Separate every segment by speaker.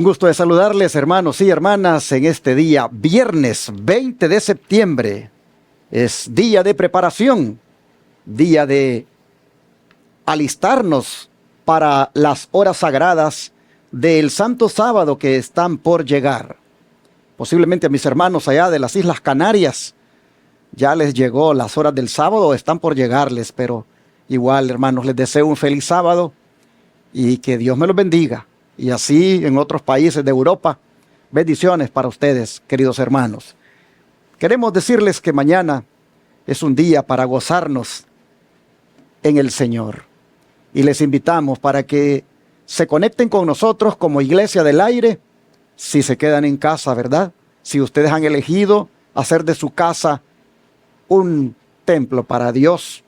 Speaker 1: Un gusto de saludarles, hermanos y hermanas, en este día, viernes 20 de septiembre. Es día de preparación, día de alistarnos para las horas sagradas del Santo Sábado que están por llegar. Posiblemente a mis hermanos allá de las Islas Canarias ya les llegó las horas del sábado, están por llegarles, pero igual, hermanos, les deseo un feliz sábado y que Dios me los bendiga. Y así en otros países de Europa, bendiciones para ustedes, queridos hermanos. Queremos decirles que mañana es un día para gozarnos en el Señor. Y les invitamos para que se conecten con nosotros como Iglesia del Aire, si se quedan en casa, ¿verdad? Si ustedes han elegido hacer de su casa un templo para Dios,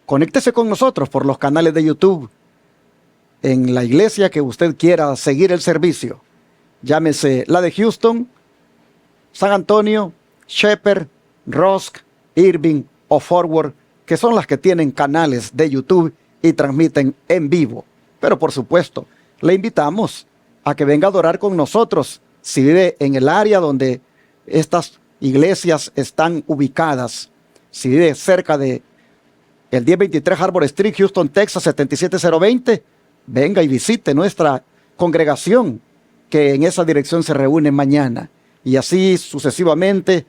Speaker 1: conéctese con nosotros por los canales de YouTube, en la iglesia que usted quiera seguir el servicio. Llámese la de Houston, San Antonio, Shepherd, Rusk, Irving o Forward, que son las que tienen canales de YouTube y transmiten en vivo. Pero por supuesto, le invitamos a que venga a adorar con nosotros si vive en el área donde estas iglesias están ubicadas. Si vive cerca de el 1023 Harbor Street, Houston, Texas, 77020, venga y visite nuestra congregación que en esa dirección se reúne mañana. Y así sucesivamente.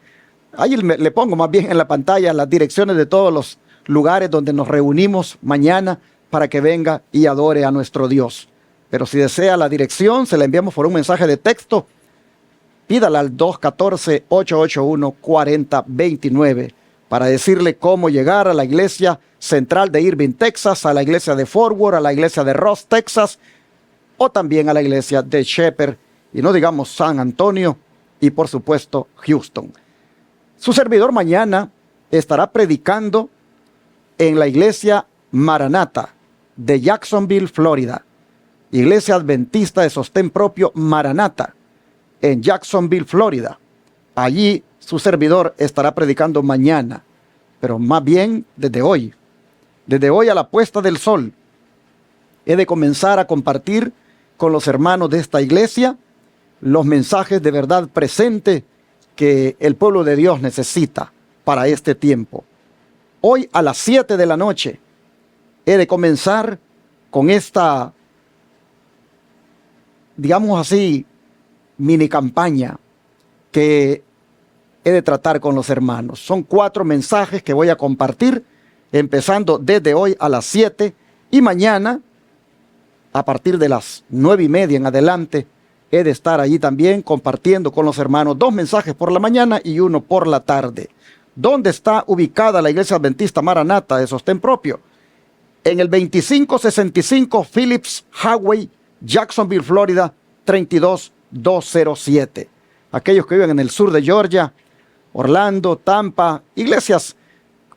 Speaker 1: Ahí le pongo más bien en la pantalla las direcciones de todos los lugares donde nos reunimos mañana para que venga y adore a nuestro Dios. Pero si desea la dirección, se la enviamos por un mensaje de texto. Pídala al 214-881-4029 para decirle cómo llegar a la iglesia central de Irving, Texas, a la iglesia de Forward, a la iglesia de Ross, Texas, o también a la iglesia de Shepherd, y no digamos San Antonio, y por supuesto Houston. Su servidor mañana estará predicando en la iglesia Maranata de Jacksonville, Florida. Iglesia Adventista de Sostén Propio Maranata en Jacksonville, Florida. Allí su servidor estará predicando mañana, pero más bien desde hoy. Desde hoy a la puesta del sol, he de comenzar a compartir con los hermanos de esta iglesia los mensajes de verdad presente que el pueblo de Dios necesita para este tiempo. Hoy a las 7 de la noche he de comenzar con esta, digamos así, mini campaña que he de tratar con los hermanos. Son 4 mensajes que voy a compartir, empezando desde hoy a las 7 y mañana a partir de las 9:30 en adelante he de estar allí también compartiendo con los hermanos 2 mensajes por la mañana y 1 por la tarde. ¿Dónde está ubicada la Iglesia Adventista Maranata de Sostén Propio? En el 2565 Phillips Highway, Jacksonville, Florida, 32207. Aquellos que viven en el sur de Georgia, Orlando, Tampa, iglesias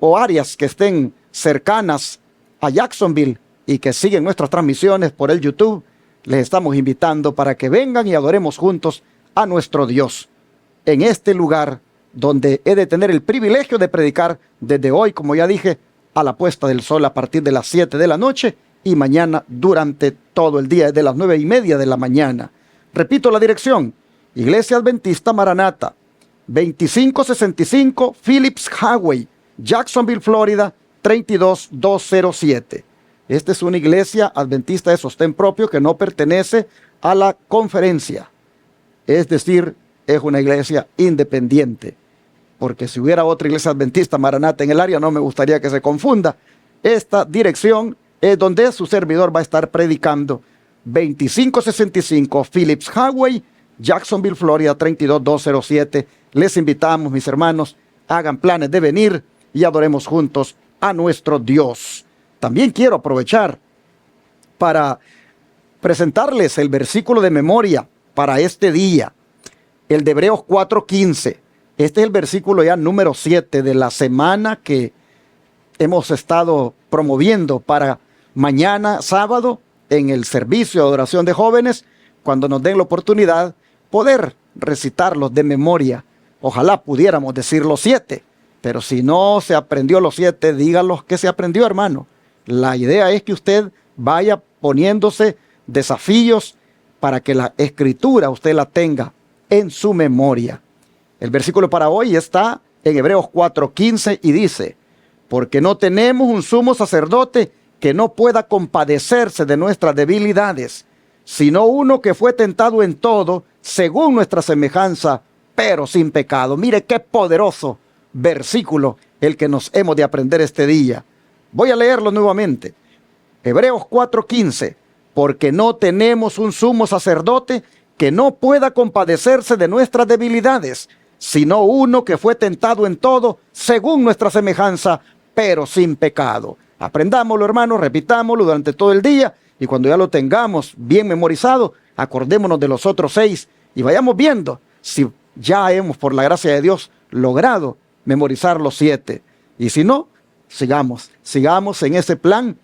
Speaker 1: o áreas que estén cercanas a Jacksonville y que siguen nuestras transmisiones por el YouTube, les estamos invitando para que vengan y adoremos juntos a nuestro Dios en este lugar donde he de tener el privilegio de predicar desde hoy, como ya dije, a la puesta del sol a partir de las 7 de la noche y mañana durante todo el día, desde las 9:30 de la mañana. Repito la dirección: Iglesia Adventista Maranata, 2565 Phillips Highway, Jacksonville, Florida, 32207. Esta es una iglesia adventista de sostén propio que no pertenece a la conferencia. Es decir, es una iglesia independiente. Porque si hubiera otra iglesia adventista Maranata en el área, no me gustaría que se confunda. Esta dirección es donde su servidor va a estar predicando. 2565 Phillips Highway, Jacksonville, Florida, 32207. Les invitamos, mis hermanos, hagan planes de venir y adoremos juntos a nuestro Dios. También quiero aprovechar para presentarles el versículo de memoria para este día, el de Hebreos 4:15. Este es el versículo ya número 7 de la semana que hemos estado promoviendo para mañana sábado en el servicio de adoración de jóvenes, cuando nos den la oportunidad, poder recitarlos de memoria. Ojalá pudiéramos decir los 7, pero si no se aprendió los 7, dígalos que se aprendió, hermano. La idea es que usted vaya poniéndose desafíos para que la escritura usted la tenga en su memoria. El versículo para hoy está en Hebreos 4:15 y dice: porque no tenemos un sumo sacerdote que no pueda compadecerse de nuestras debilidades, sino uno que fue tentado en todo, según nuestra semejanza, pero sin pecado. Mire qué poderoso versículo el que nos hemos de aprender este día. Voy a leerlo nuevamente. Hebreos 4:15. Porque no tenemos un sumo sacerdote que no pueda compadecerse de nuestras debilidades, sino uno que fue tentado en todo, según nuestra semejanza, pero sin pecado. Aprendámoslo, hermanos, repitámoslo durante todo el día, y cuando ya lo tengamos bien memorizado, acordémonos de los otros 6 y vayamos viendo si ya hemos, por la gracia de Dios, logrado memorizar los 7. Y si no, sigamos en ese plan,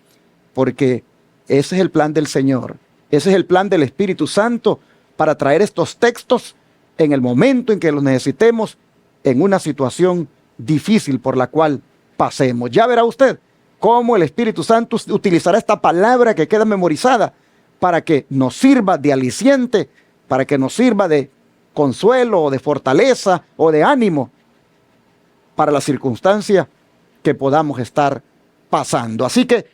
Speaker 1: porque ese es el plan del Señor. Ese es el plan del Espíritu Santo para traer estos textos en el momento en que los necesitemos, en una situación difícil por la cual pasemos. Ya verá usted cómo el Espíritu Santo utilizará esta palabra que queda memorizada para que nos sirva de aliciente, para que nos sirva de consuelo o de fortaleza o de ánimo para la circunstancia que podamos estar pasando. Así que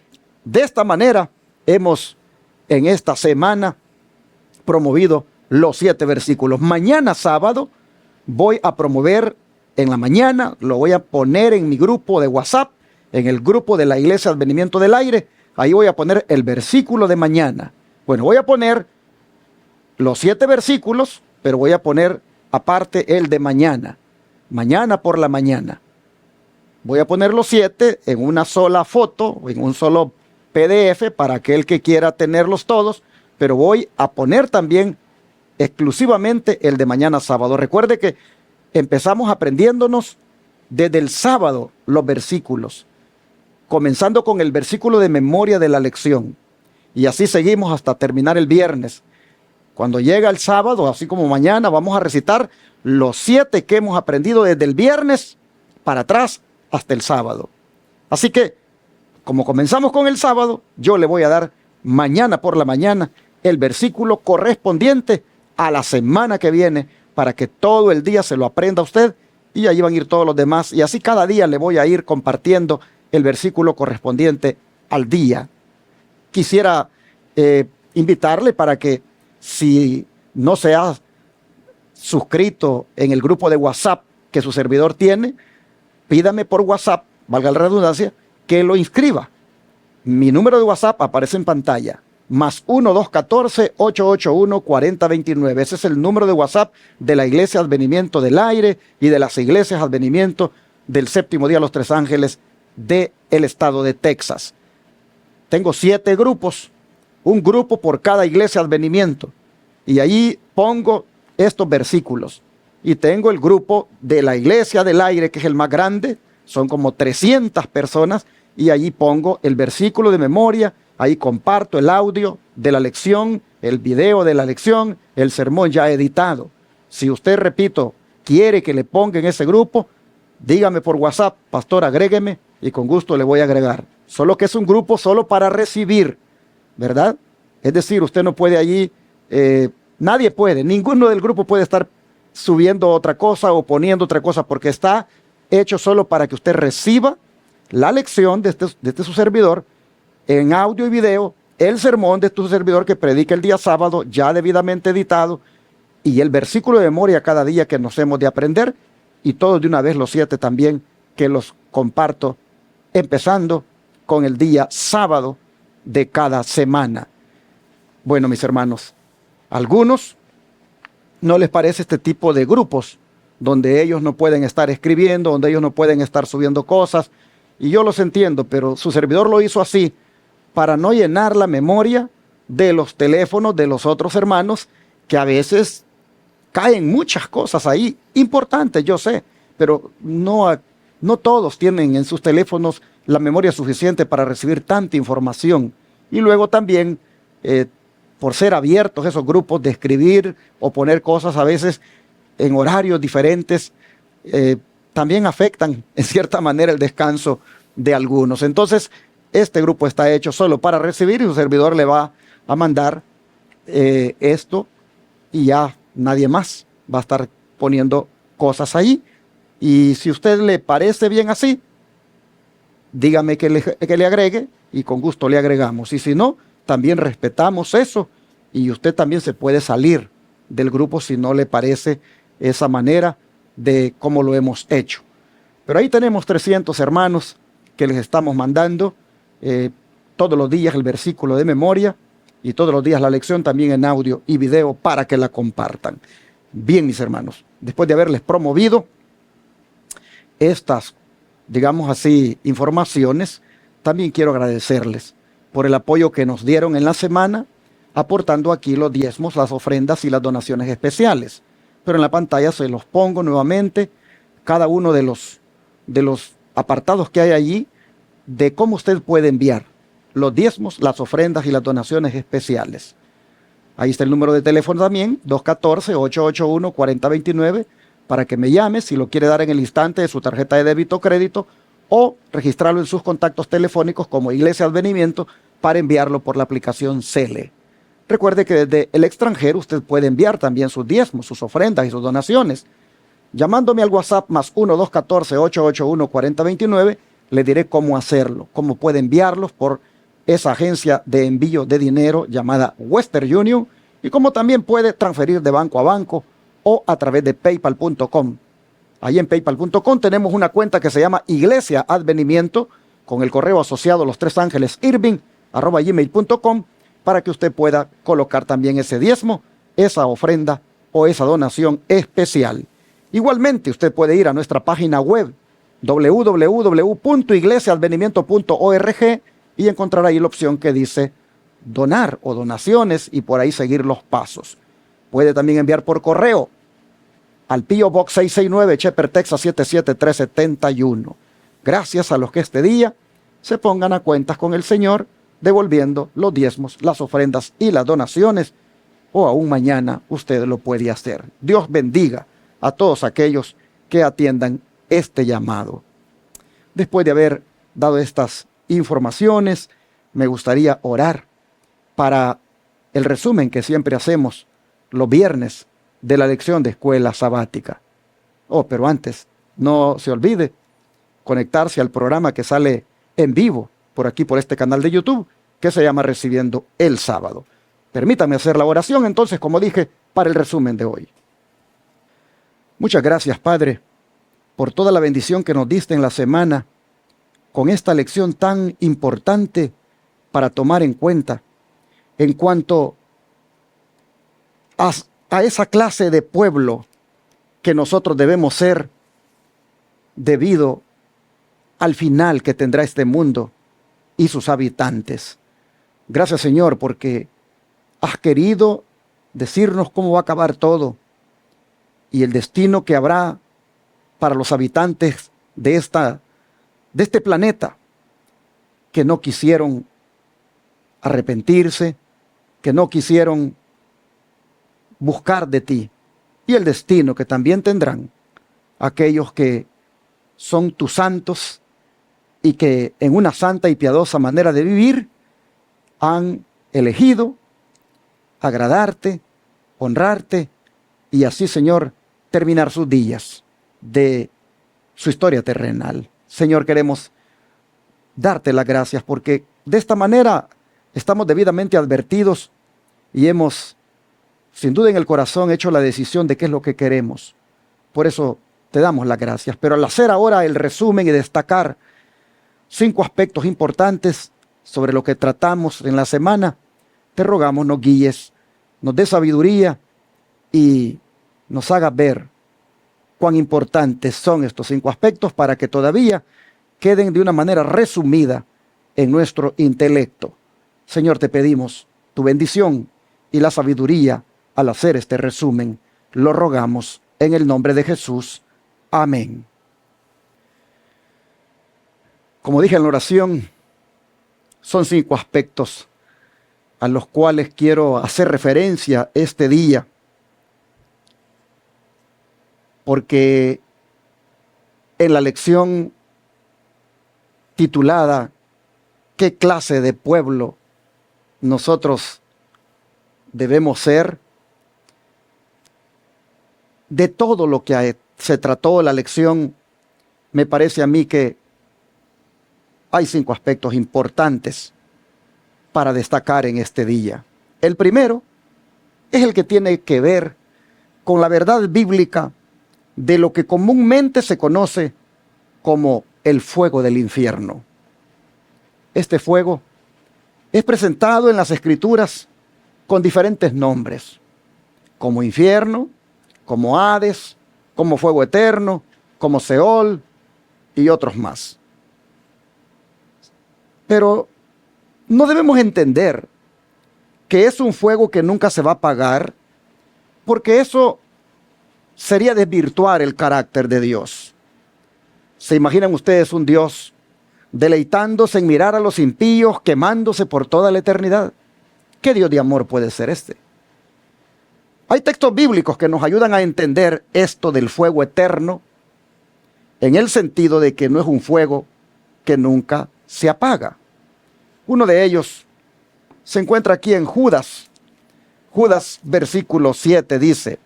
Speaker 1: de esta manera hemos en esta semana promovido los 7 versículos. Mañana sábado voy a promover en la mañana, lo voy a poner en mi grupo de WhatsApp, en el grupo de la Iglesia Advenimiento del Aire. Ahí voy a poner el versículo de mañana. Bueno, voy a poner los 7 versículos, pero voy a poner aparte el de mañana. Mañana por la mañana. Voy a poner los 7 en una sola foto, en un solo PDF para aquel que quiera tenerlos todos, pero voy a poner también exclusivamente el de mañana sábado. Recuerde que empezamos aprendiéndonos desde el sábado los versículos, comenzando con el versículo de memoria de la lección, y así seguimos hasta terminar el viernes. Cuando llega el sábado, así como mañana, vamos a recitar los 7 que hemos aprendido desde el viernes para atrás hasta el sábado. Así que, como comenzamos con el sábado, yo le voy a dar mañana por la mañana el versículo correspondiente a la semana que viene, para que todo el día se lo aprenda usted, y allí van a ir todos los demás, y así cada día le voy a ir compartiendo el versículo correspondiente al día. Quisiera invitarle para que, si no se ha suscrito en el grupo de WhatsApp que su servidor tiene, pídame por WhatsApp, valga la redundancia, que lo inscriba. Mi número de WhatsApp aparece en pantalla, +1 214 881 4029. Ese es el número de WhatsApp de la Iglesia Advenimiento del Aire y de las iglesias Advenimiento del Séptimo Día de los Tres Ángeles del estado de Texas. Tengo 7 grupos, un grupo por cada iglesia Advenimiento, y ahí pongo estos versículos. Y tengo el grupo de la Iglesia del Aire, que es el más grande, son como 300 personas, y allí pongo el versículo de memoria. Ahí comparto el audio de la lección, el video de la lección, el sermón ya editado. Si usted, repito, quiere que le ponga en ese grupo, dígame por WhatsApp: pastor, agrégueme, y con gusto le voy a agregar. Solo que es un grupo solo para recibir, ¿verdad? Es decir, usted no puede allí, nadie puede, ninguno del grupo puede estar subiendo otra cosa o poniendo otra cosa, porque está hecho solo para que usted reciba la lección de este su servidor en audio y video, el sermón de tu servidor que predica el día sábado, ya debidamente editado, y el versículo de memoria cada día que nos hemos de aprender, y todos de una vez los 7 también, que los comparto, empezando con el día sábado de cada semana. Bueno, mis hermanos, algunos no les parece este tipo de grupos, donde ellos no pueden estar escribiendo, donde ellos no pueden estar subiendo cosas, y yo los entiendo, pero su servidor lo hizo así, para no llenar la memoria de los teléfonos de los otros hermanos, que a veces caen muchas cosas ahí, importantes, yo sé, pero no todos tienen en sus teléfonos la memoria suficiente para recibir tanta información. Y luego también, por ser abiertos esos grupos de escribir o poner cosas a veces en horarios diferentes, también afectan en cierta manera el descanso de algunos. Entonces, este grupo está hecho solo para recibir, y su servidor le va a mandar esto y ya nadie más va a estar poniendo cosas ahí. Y si a usted le parece bien así, dígame que le agregue y con gusto le agregamos. Y si no, también respetamos eso y usted también se puede salir del grupo si no le parece esa manera de cómo lo hemos hecho. Pero ahí tenemos 300 hermanos que les estamos mandando todos los días el versículo de memoria y todos los días la lección también en audio y video para que la compartan. Bien, mis hermanos, después de haberles promovido estas, digamos así, informaciones, también quiero agradecerles por el apoyo que nos dieron en la semana, aportando aquí los diezmos, las ofrendas y las donaciones especiales. Pero en la pantalla se los pongo nuevamente, cada uno de los apartados que hay allí, de cómo usted puede enviar los diezmos, las ofrendas y las donaciones especiales. Ahí está el número de teléfono también, 214-881-4029, para que me llame si lo quiere dar en el instante de su tarjeta de débito o crédito, o registrarlo en sus contactos telefónicos como Iglesia Advenimiento para enviarlo por la aplicación Cele. Recuerde que desde el extranjero usted puede enviar también sus diezmos, sus ofrendas y sus donaciones. Llamándome al WhatsApp más 1-214-881-4029, le diré cómo hacerlo, cómo puede enviarlos por esa agencia de envío de dinero llamada Western Union y cómo también puede transferir de banco a banco o a través de paypal.com. Ahí en paypal.com tenemos una cuenta que se llama Iglesia Advenimiento con el correo asociado Los Tres Ángeles Irving@gmail.com para que usted pueda colocar también ese diezmo, esa ofrenda o esa donación especial. Igualmente usted puede ir a nuestra página web www.iglesiaadvenimiento.org y encontrar ahí la opción que dice donar o donaciones y por ahí seguir los pasos. Puede también enviar por correo al P.O. Box 669, Shepherd, Texas 77371. Gracias a los que este día se pongan a cuentas con el Señor, devolviendo los diezmos, las ofrendas y las donaciones, o aún mañana usted lo puede hacer. Dios bendiga a todos aquellos que atiendan este llamado. Después de haber dado estas informaciones, me gustaría orar para el resumen que siempre hacemos los viernes de la lección de escuela sabática. Pero antes, no se olvide conectarse al programa que sale en vivo por aquí, por este canal de YouTube, que se llama Recibiendo el Sábado. Permítame hacer la oración entonces, como dije, para el resumen de hoy. Muchas gracias, Padre, por toda la bendición que nos diste en la semana, con esta lección tan importante para tomar en cuenta en cuanto a esa clase de pueblo que nosotros debemos ser debido al final que tendrá este mundo y sus habitantes. Gracias, Señor, porque has querido decirnos cómo va a acabar todo y el destino que habrá para los habitantes de este planeta que no quisieron arrepentirse, que no quisieron buscar de ti, y el destino que también tendrán aquellos que son tus santos y que en una santa y piadosa manera de vivir han elegido agradarte, honrarte y así, Señor, terminar sus días de su historia terrenal. Señor, queremos darte las gracias porque de esta manera estamos debidamente advertidos y hemos, sin duda en el corazón, hecho la decisión de qué es lo que queremos. Por eso te damos las gracias. Pero al hacer ahora el resumen y destacar 5 aspectos importantes sobre lo que tratamos en la semana, te rogamos nos guíes, nos dé sabiduría y nos hagas ver cuán importantes son estos 5 aspectos para que todavía queden de una manera resumida en nuestro intelecto. Señor, te pedimos tu bendición y la sabiduría al hacer este resumen. Lo rogamos en el nombre de Jesús. Amén. Como dije en la oración, son 5 aspectos a los cuales quiero hacer referencia este día, porque en la lección titulada ¿Qué clase de pueblo nosotros debemos ser de todo lo que se trató la lección. Me parece a mí que hay 5 aspectos importantes para destacar en este día. El primero es el que tiene que ver con la verdad bíblica de lo que comúnmente se conoce como el fuego del infierno. Este fuego es presentado en las Escrituras con diferentes nombres, como infierno, como Hades, como fuego eterno, como Seol y otros más. Pero no debemos entender que es un fuego que nunca se va a apagar, porque eso sería desvirtuar el carácter de Dios. ¿Se imaginan ustedes un Dios deleitándose en mirar a los impíos quemándose por toda la eternidad? ¿Qué Dios de amor puede ser este? Hay textos bíblicos que nos ayudan a entender esto del fuego eterno, en el sentido de que no es un fuego que nunca se apaga. Uno de ellos se encuentra aquí en Judas. Judas versículo 7 dice: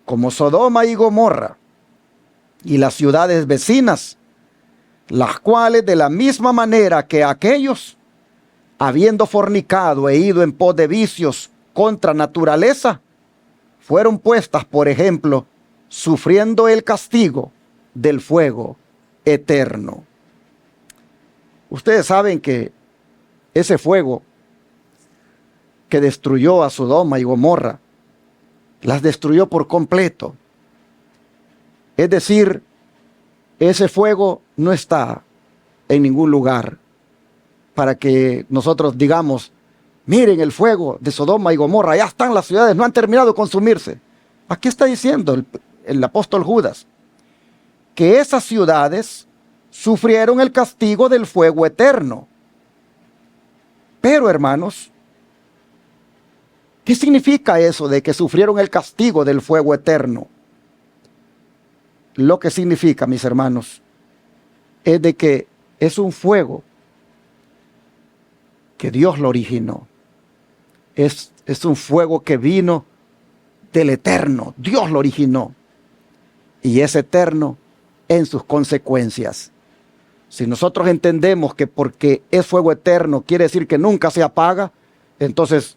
Speaker 1: como Sodoma y Gomorra y las ciudades vecinas, las cuales de la misma manera que aquellos, habiendo fornicado e ido en pos de vicios contra naturaleza, fueron puestas, por ejemplo, sufriendo el castigo del fuego eterno. Ustedes saben que ese fuego que destruyó a Sodoma y Gomorra, las destruyó por completo. Es decir, ese fuego no está en ningún lugar para que nosotros digamos: miren el fuego de Sodoma y Gomorra, ya están las ciudades, no han terminado de consumirse. Aquí está diciendo el apóstol Judas que esas ciudades sufrieron el castigo del fuego eterno. Pero, hermanos, ¿qué significa eso de que sufrieron el castigo del fuego eterno? Lo que significa, mis hermanos, es de que es un fuego que Dios lo originó. Es un fuego que vino del eterno. Dios lo originó. Y es eterno en sus consecuencias. Si nosotros entendemos que porque es fuego eterno quiere decir que nunca se apaga, entonces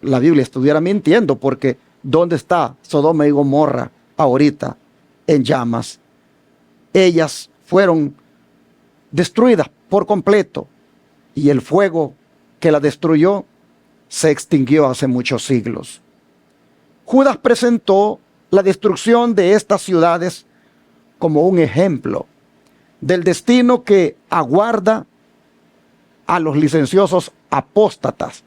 Speaker 1: la Biblia estuviera mintiendo, porque ¿dónde está Sodoma y Gomorra ahorita? En llamas. Ellas fueron destruidas por completo y el fuego que la destruyó se extinguió hace muchos siglos. Judas presentó la destrucción de estas ciudades como un ejemplo del destino que aguarda a los licenciosos apóstatas.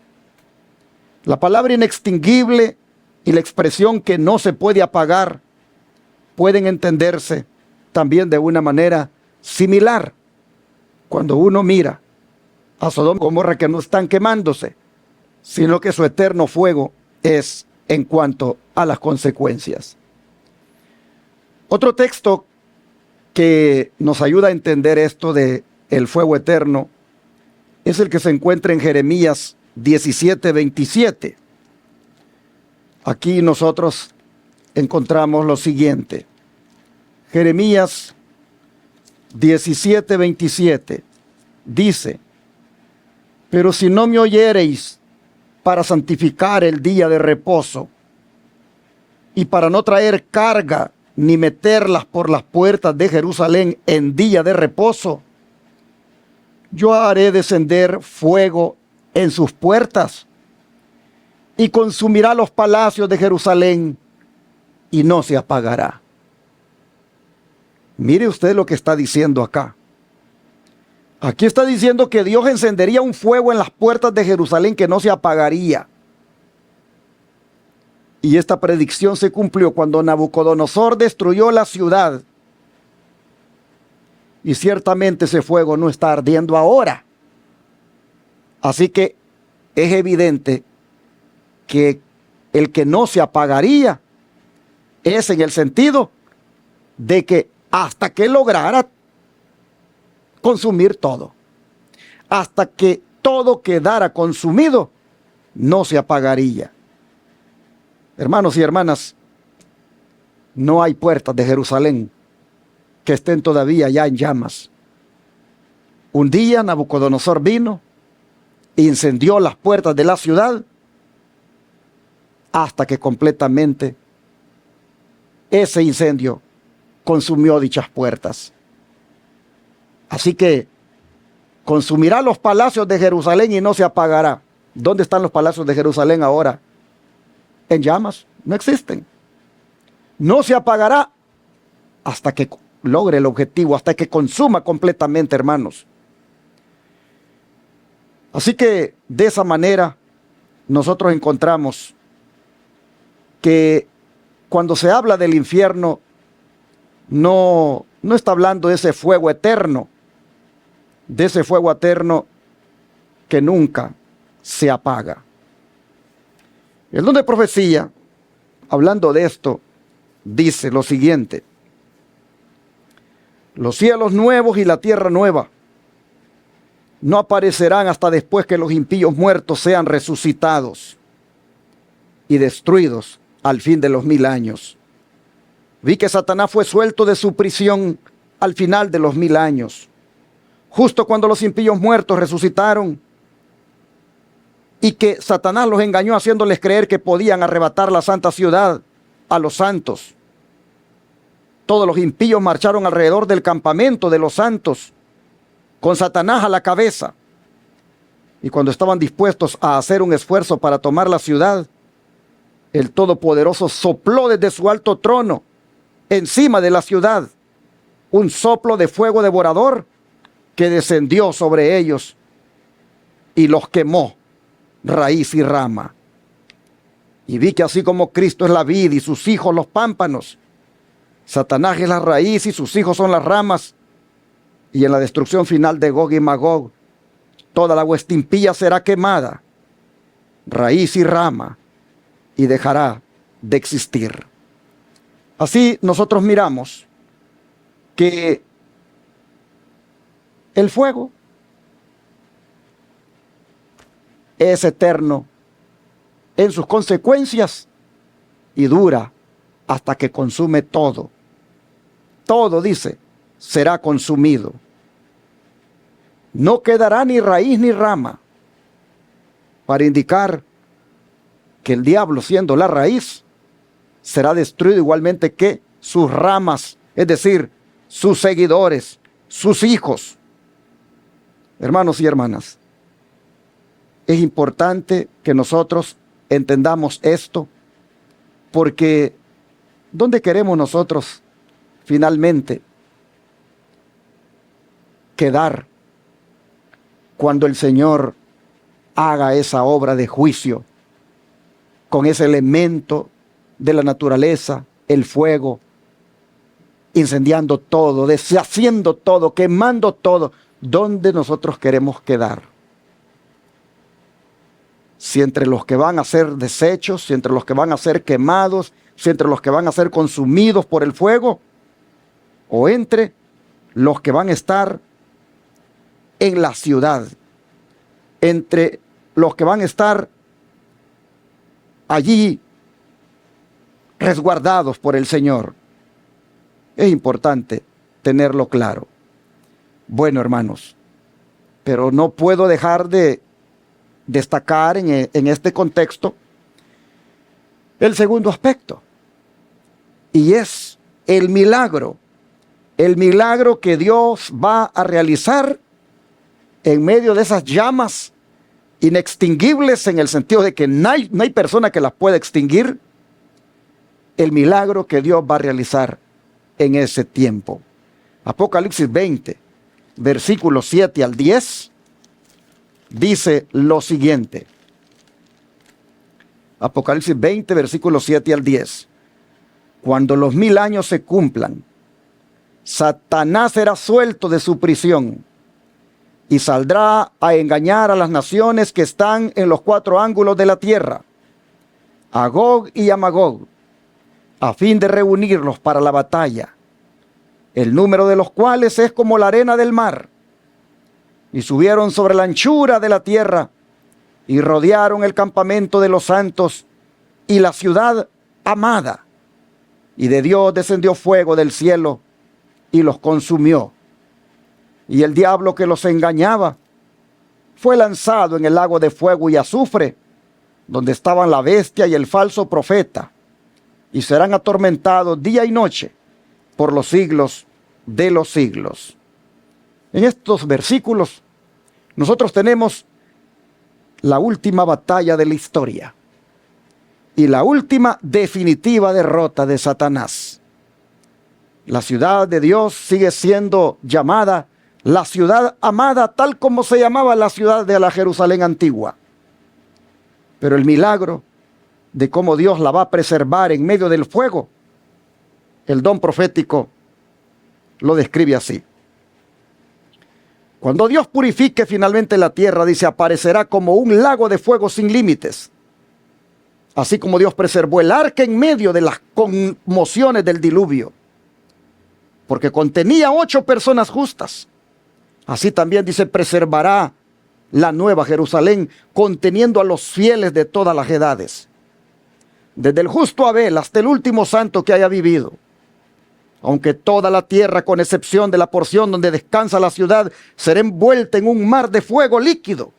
Speaker 1: La palabra inextinguible y la expresión que no se puede apagar pueden entenderse también de una manera similar cuando uno mira a Sodoma y Gomorra, que no están quemándose, sino que su eterno fuego es en cuanto a las consecuencias. Otro texto que nos ayuda a entender esto de el fuego eterno es el que se encuentra en Jeremías 17:27. Aquí nosotros encontramos lo siguiente. Jeremías 17:27 dice: pero si no me oyereis para santificar el día de reposo y para no traer carga ni meterlas por las puertas de Jerusalén en día de reposo, yo haré descender fuego en sus puertas y consumirá los palacios de Jerusalén y no se apagará. Mire usted lo que está diciendo acá. Aquí está diciendo que Dios encendería un fuego en las puertas de Jerusalén que no se apagaría. Y esta predicción se cumplió cuando Nabucodonosor destruyó la ciudad. Y ciertamente ese fuego no está ardiendo ahora. Así que es evidente que el que no se apagaría es en el sentido de que hasta que lograra consumir todo, hasta que todo quedara consumido, no se apagaría. Hermanos y hermanas, no hay puertas de Jerusalén que estén todavía ya en llamas. Un día Nabucodonosor vino, incendió las puertas de la ciudad hasta que completamente ese incendio consumió dichas puertas. Así que consumirá los palacios de Jerusalén y no se apagará. ¿Dónde están los palacios de Jerusalén ahora? En llamas, no existen. No se apagará hasta que logre el objetivo, hasta que consuma completamente, hermanos. Así que de esa manera nosotros encontramos que cuando se habla del infierno, no está hablando de ese fuego eterno, que nunca se apaga. El don de profecía, hablando de esto, dice lo siguiente: los cielos nuevos y la tierra nueva no aparecerán hasta después que los impíos muertos sean resucitados y destruidos al fin de los 1000 años. Vi que Satanás fue suelto de su prisión al final de los 1000 años, justo cuando los impíos muertos resucitaron, y que Satanás los engañó haciéndoles creer que podían arrebatar la santa ciudad a los santos. Todos los impíos marcharon alrededor del campamento de los santos, con Satanás a la cabeza. Y cuando estaban dispuestos a hacer un esfuerzo para tomar la ciudad, el Todopoderoso sopló desde su alto trono encima de la ciudad un soplo de fuego devorador que descendió sobre ellos y los quemó raíz y rama. Y vi que así como Cristo es la vid y sus hijos los pámpanos, Satanás es la raíz y sus hijos son las ramas. Y en la destrucción final de Gog y Magog, toda la hueste impía será quemada, raíz y rama, y dejará de existir. Así nosotros miramos que el fuego es eterno en sus consecuencias y dura hasta que consume todo. Todo, dice, será consumido. No quedará ni raíz ni rama, para indicar que el diablo, siendo la raíz, será destruido igualmente que sus ramas, es decir, sus seguidores, sus hijos. Hermanos y hermanas, es importante que nosotros entendamos esto, porque ¿dónde queremos nosotros finalmente quedar cuando el Señor haga esa obra de juicio con ese elemento de la naturaleza, el fuego, incendiando todo, deshaciendo todo, quemando todo? ¿Dónde nosotros queremos quedar? Si entre los que van a ser deshechos, si entre los que van a ser quemados, si entre los que van a ser consumidos por el fuego, o entre los que van a estar en la ciudad, entre los que van a estar allí resguardados por el Señor. Es importante tenerlo claro. Bueno, hermanos, pero no puedo dejar de destacar en este contexto el segundo aspecto, y es el milagro que Dios va a realizar en medio de esas llamas inextinguibles, en el sentido de que no hay persona que las pueda extinguir. El milagro que Dios va a realizar en ese tiempo. Apocalipsis 20, versículos 7 al 10, dice lo siguiente. Apocalipsis 20, versículos 7 al 10. Cuando los 1000 años se cumplan, Satanás será suelto de su prisión y saldrá a engañar a las naciones que están en los 4 ángulos de la tierra, a Gog y a Magog, a fin de reunirlos para la batalla, el número de los cuales es como la arena del mar. Y subieron sobre la anchura de la tierra y rodearon el campamento de los santos y la ciudad amada. Y de Dios descendió fuego del cielo y los consumió. Y el diablo que los engañaba fue lanzado en el lago de fuego y azufre, donde estaban la bestia y el falso profeta, y serán atormentados día y noche por los siglos de los siglos. En estos versículos nosotros tenemos la última batalla de la historia y la última definitiva derrota de Satanás. La ciudad de Dios sigue siendo llamada la ciudad amada, tal como se llamaba la ciudad de la Jerusalén antigua. Pero el milagro de cómo Dios la va a preservar en medio del fuego, el don profético lo describe así. Cuando Dios purifique finalmente la tierra, dice, aparecerá como un lago de fuego sin límites. Así como Dios preservó el arca en medio de las conmociones del diluvio, porque contenía 8 personas justas. Así también, dice, preservará la nueva Jerusalén, conteniendo a los fieles de todas las edades, desde el justo Abel hasta el último santo que haya vivido. Aunque toda la tierra, con excepción de la porción donde descansa la ciudad, será envuelta en un mar de fuego líquido.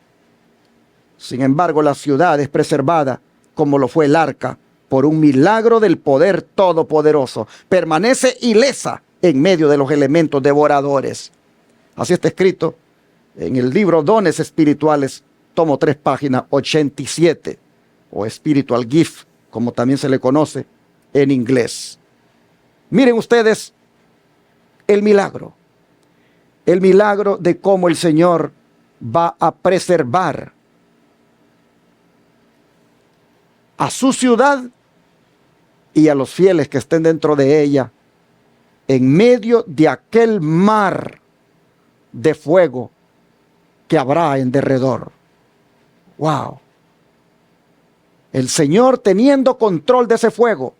Speaker 1: Sin embargo, la ciudad es preservada, como lo fue el arca, por un milagro del poder todopoderoso. Permanece ilesa en medio de los elementos devoradores. Así está escrito en el libro Dones Espirituales, tomo 3, página 87, o Spiritual Gift, como también se le conoce en inglés. Miren ustedes el milagro de cómo el Señor va a preservar a su ciudad y a los fieles que estén dentro de ella en medio de aquel mar de fuego que habrá en derredor. ¡Wow! El Señor teniendo control de ese fuego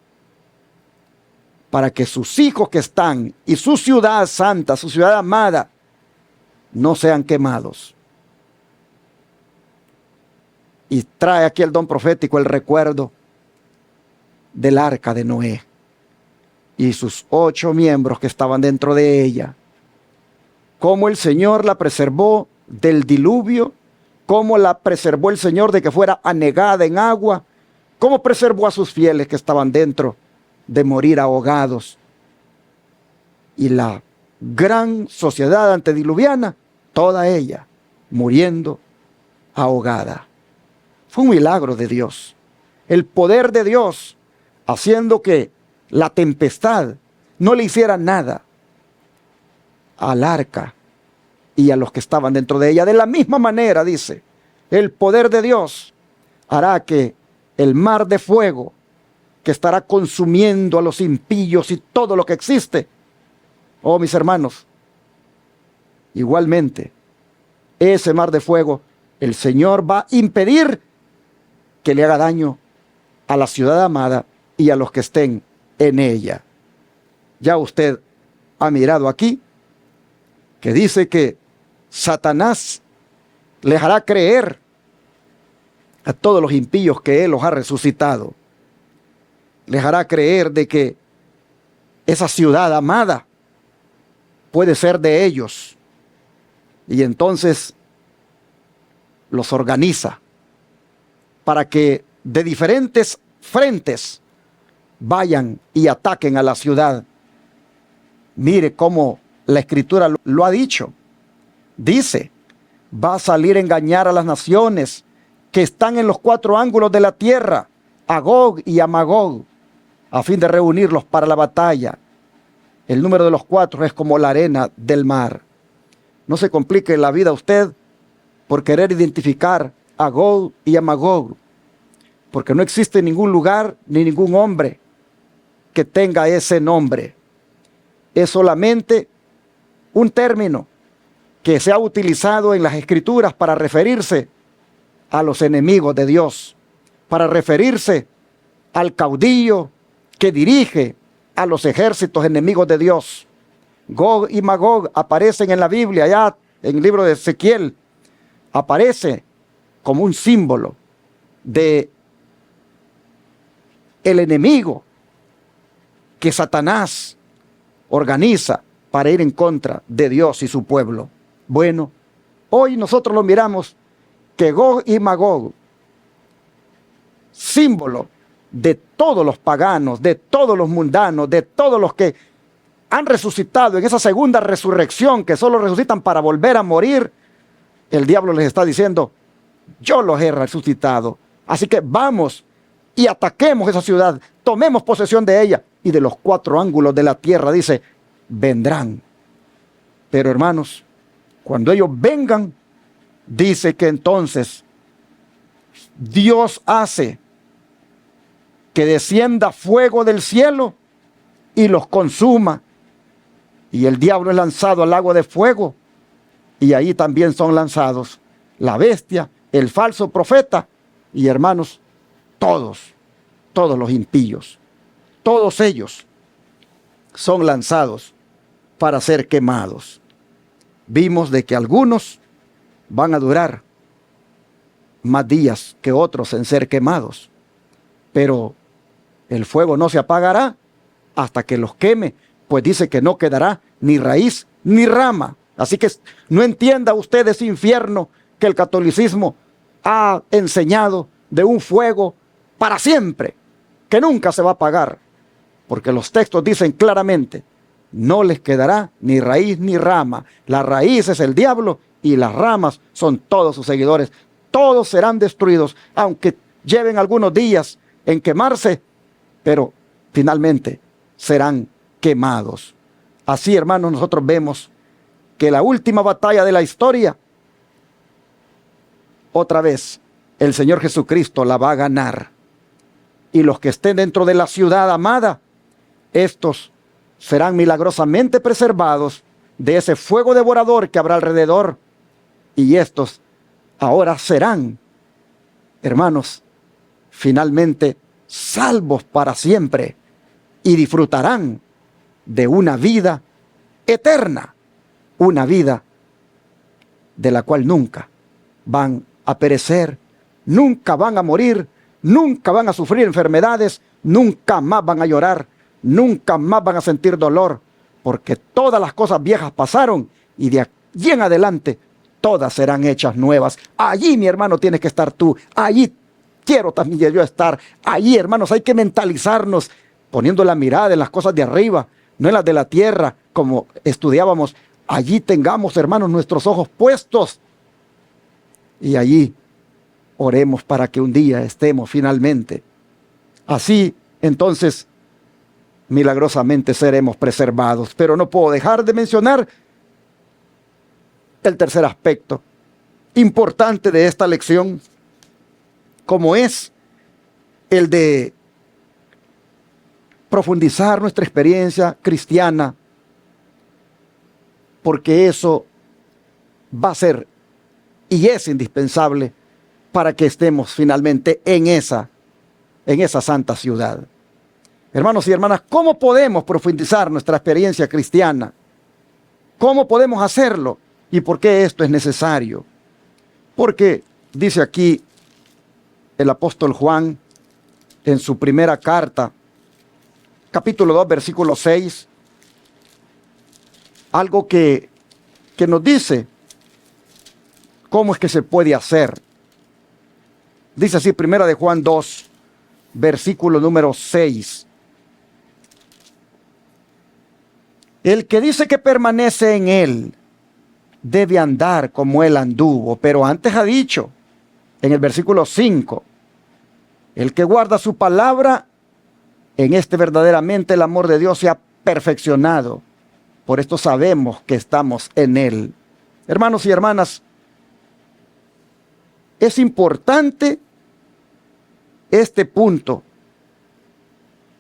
Speaker 1: para que sus hijos que están y su ciudad santa, su ciudad amada, no sean quemados. Y trae aquí el don profético el recuerdo del arca de Noé y sus 8 miembros que estaban dentro de ella. Cómo el Señor la preservó del diluvio, cómo la preservó el Señor de que fuera anegada en agua, cómo preservó a sus fieles que estaban dentro de morir ahogados. Y la gran sociedad antediluviana, toda ella muriendo ahogada. Fue un milagro de Dios. El poder de Dios haciendo que la tempestad no le hiciera nada al arca y a los que estaban dentro de ella. De la misma manera, dice, el poder de Dios hará que el mar de fuego que estará consumiendo a los impíos y todo lo que existe, oh mis hermanos, igualmente, ese mar de fuego, el Señor va a impedir que le haga daño a la ciudad amada y a los que estén en ella. Ya usted ha mirado aquí que dice que Satanás les hará creer a todos los impíos que Él los ha resucitado. Les hará creer de que esa ciudad amada puede ser de ellos. Y entonces los organiza para que de diferentes frentes vayan y ataquen a la ciudad. Mire cómo la Escritura lo ha dicho. Dice, va a salir a engañar a las naciones que están en los 4 ángulos de la tierra, a Gog y a Magog, a fin de reunirlos para la batalla. El número de los 4 es como la arena del mar. No se complique la vida usted por querer identificar a Gog y a Magog, porque no existe ningún lugar ni ningún hombre que tenga ese nombre. Es solamente un término que se ha utilizado en las Escrituras para referirse a los enemigos de Dios, para referirse al caudillo que dirige a los ejércitos enemigos de Dios. Gog y Magog aparecen en la Biblia, allá en el libro de Ezequiel, aparece como un símbolo de el enemigo que Satanás organiza para ir en contra de Dios y su pueblo. Bueno, hoy nosotros lo miramos que Gog y Magog, símbolo de todos los paganos, de todos los mundanos, de todos los que han resucitado en esa segunda resurrección, que solo resucitan para volver a morir, el diablo les está diciendo: yo los he resucitado, así que vamos y ataquemos esa ciudad, tomemos posesión de ella, y de los 4 ángulos de la tierra, dice, vendrán. Pero hermanos, cuando ellos vengan, dice que entonces Dios hace que descienda fuego del cielo y los consuma, y el diablo es lanzado al lago de fuego, y ahí también son lanzados la bestia, el falso profeta, y hermanos, todos los impíos, todos ellos son lanzados para ser quemados. Vimos de que algunos van a durar más días que otros en ser quemados, pero el fuego no se apagará hasta que los queme, pues dice que no quedará ni raíz ni rama. Así que no entienda usted ese infierno que el catolicismo ha enseñado de un fuego para siempre, que nunca se va a apagar, porque los textos dicen claramente: no les quedará ni raíz ni rama. La raíz es el diablo y las ramas son todos sus seguidores. Todos serán destruidos, aunque lleven algunos días en quemarse, pero finalmente serán quemados. Así, hermanos, nosotros vemos que la última batalla de la historia, otra vez, el Señor Jesucristo la va a ganar. Y los que estén dentro de la ciudad amada, estos serán milagrosamente preservados de ese fuego devorador que habrá alrededor. Y estos ahora serán, hermanos, finalmente salvos para siempre y disfrutarán de una vida eterna, una vida de la cual nunca van a perecer, nunca van a morir, nunca van a sufrir enfermedades, nunca más van a llorar, nunca más van a sentir dolor, porque todas las cosas viejas pasaron y de allí en adelante todas serán hechas nuevas. Allí, mi hermano, tienes que estar tú. Allí quiero también yo estar. Allí, hermanos, hay que mentalizarnos poniendo la mirada en las cosas de arriba, no en las de la tierra, como estudiábamos. Allí tengamos, hermanos, nuestros ojos puestos. Y allí oremos para que un día estemos finalmente. Así, entonces, milagrosamente seremos preservados. Pero no puedo dejar de mencionar el tercer aspecto importante de esta lección, como es el de profundizar nuestra experiencia cristiana, porque eso va a ser y es indispensable para que estemos finalmente en esa santa ciudad. Hermanos y hermanas, ¿cómo podemos profundizar nuestra experiencia cristiana? ¿Cómo podemos hacerlo? ¿Y por qué esto es necesario? Porque dice aquí el apóstol Juan en su primera carta, capítulo 2, versículo 6, algo que nos dice cómo es que se puede hacer. Dice así, primera de Juan 2, versículo número 6. El que dice que permanece en él debe andar como él anduvo. Pero antes ha dicho, en el versículo 5, el que guarda su palabra, en este verdaderamente el amor de Dios se ha perfeccionado. Por esto sabemos que estamos en él. Hermanos y hermanas, es importante este punto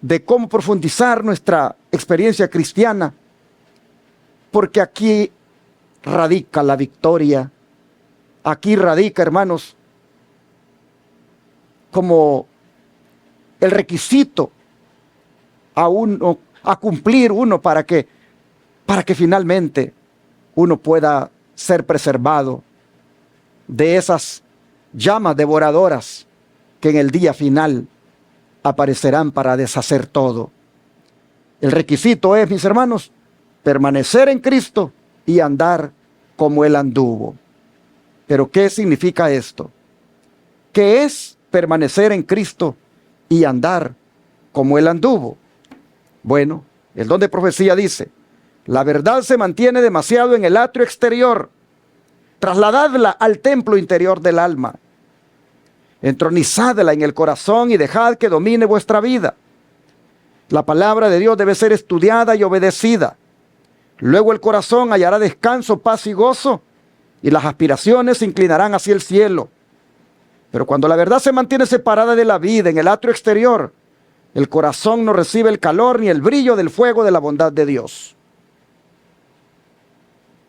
Speaker 1: de cómo profundizar nuestra experiencia cristiana, porque aquí radica la victoria. Aquí radica, hermanos, como el requisito a cumplir uno para que finalmente uno pueda ser preservado de esas llamas devoradoras que en el día final aparecerán para deshacer todo. El requisito es, mis hermanos, permanecer en Cristo y andar como Él anduvo. Pero ¿qué significa esto? ¿Qué es permanecer en Cristo y andar como Él anduvo? Bueno, el don de profecía dice: la verdad se mantiene demasiado en el atrio exterior, trasladadla al templo interior del alma, entronizadla en el corazón y dejad que domine vuestra vida. La palabra de Dios debe ser estudiada y obedecida. Luego el corazón hallará descanso, paz y gozo, y las aspiraciones se inclinarán hacia el cielo. Pero cuando la verdad se mantiene separada de la vida en el atrio exterior, el corazón no recibe el calor ni el brillo del fuego de la bondad de Dios.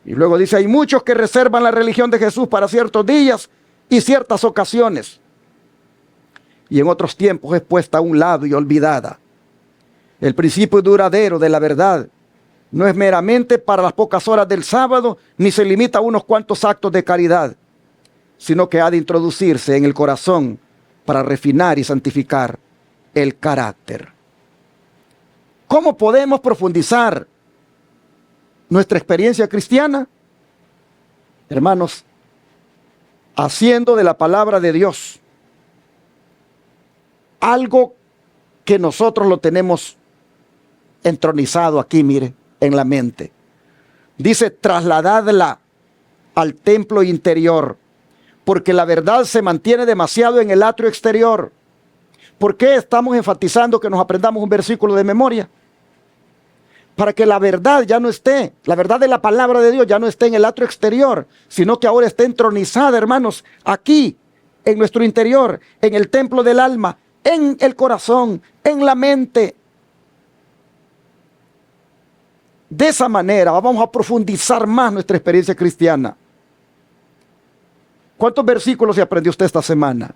Speaker 1: Y luego dice: hay muchos que reservan la religión de Jesús para ciertos días y ciertas ocasiones, y en otros tiempos es puesta a un lado y olvidada. El principio duradero de la verdad no es meramente para las pocas horas del sábado, ni se limita a unos cuantos actos de caridad, sino que ha de introducirse en el corazón para refinar y santificar el carácter. ¿Cómo podemos profundizar nuestra experiencia cristiana? Hermanos, haciendo de la palabra de Dios algo que nosotros lo tenemos entronizado aquí, mire, en la mente. Dice: trasladadla al templo interior, porque la verdad se mantiene demasiado en el atrio exterior. ¿Por qué estamos enfatizando que nos aprendamos un versículo de memoria? Para que la verdad ya no esté, la verdad de la palabra de Dios ya no esté en el atrio exterior, sino que ahora esté entronizada, hermanos, aquí, en nuestro interior, en el templo del alma, en el corazón, en la mente. De esa manera vamos a profundizar más nuestra experiencia cristiana. ¿Cuántos versículos se aprendió usted esta semana?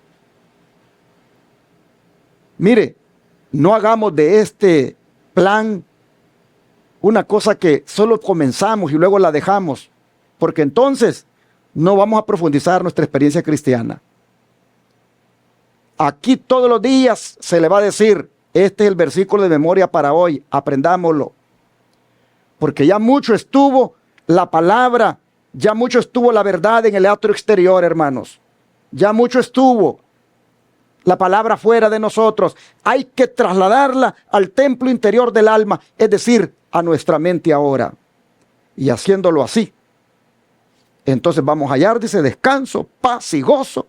Speaker 1: Mire, no hagamos de este plan una cosa que solo comenzamos y luego la dejamos, porque entonces no vamos a profundizar nuestra experiencia cristiana. Aquí todos los días se le va a decir: este es el versículo de memoria para hoy, aprendámoslo. Porque ya mucho estuvo la palabra, ya mucho estuvo la verdad en el atrio exterior, hermanos. Ya mucho estuvo la palabra fuera de nosotros. Hay que trasladarla al templo interior del alma, es decir, a nuestra mente ahora. Y haciéndolo así, entonces vamos a hallar, dice, descanso, paz y gozo,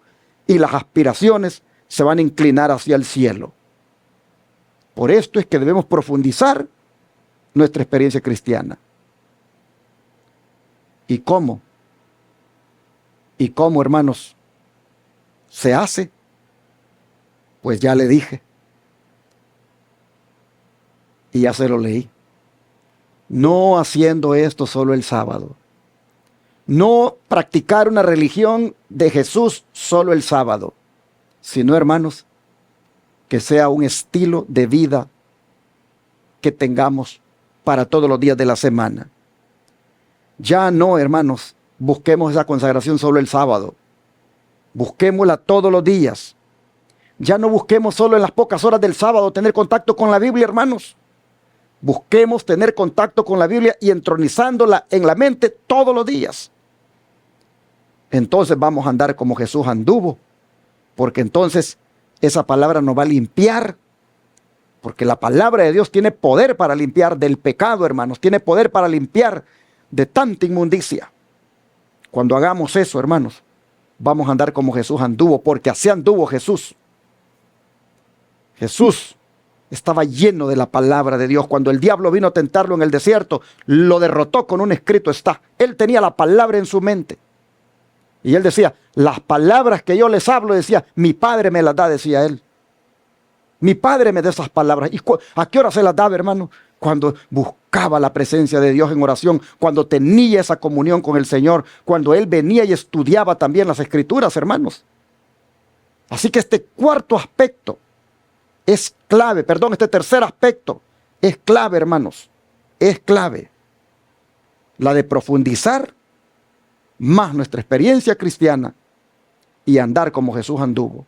Speaker 1: y las aspiraciones se van a inclinar hacia el cielo. Por esto es que debemos profundizar nuestra experiencia cristiana. ¿Y cómo? ¿Y cómo, hermanos, se hace? Pues ya le dije. Y ya se lo leí. No haciendo esto solo el sábado. No practicar una religión de Jesús solo el sábado. Sino, hermanos, que sea un estilo de vida que tengamos para todos los días de la semana. Ya no, hermanos, busquemos esa consagración solo el sábado. Busquémosla todos los días. Ya no busquemos solo en las pocas horas del sábado tener contacto con la Biblia, hermanos. Busquemos tener contacto con la Biblia y entronizándola en la mente todos los días. Entonces vamos a andar como Jesús anduvo, porque entonces esa palabra nos va a limpiar. Porque la palabra de Dios tiene poder para limpiar del pecado, hermanos. Tiene poder para limpiar de tanta inmundicia. Cuando hagamos eso, hermanos, vamos a andar como Jesús anduvo, porque así anduvo Jesús. Jesús estaba lleno de la palabra de Dios. Cuando el diablo vino a tentarlo en el desierto, lo derrotó con un escrito está. Él tenía la palabra en su mente. Y él decía: las palabras que yo les hablo, decía, mi Padre me las da, decía él. Mi Padre me da esas palabras. ¿Y a qué hora se las daba, hermano? Cuando buscaba la presencia de Dios en oración, cuando tenía esa comunión con el Señor, cuando Él venía y estudiaba también las Escrituras, hermanos. Así que este cuarto aspecto es clave, este tercer aspecto es clave, hermanos. Es clave. La de profundizar más nuestra experiencia cristiana y andar como Jesús anduvo.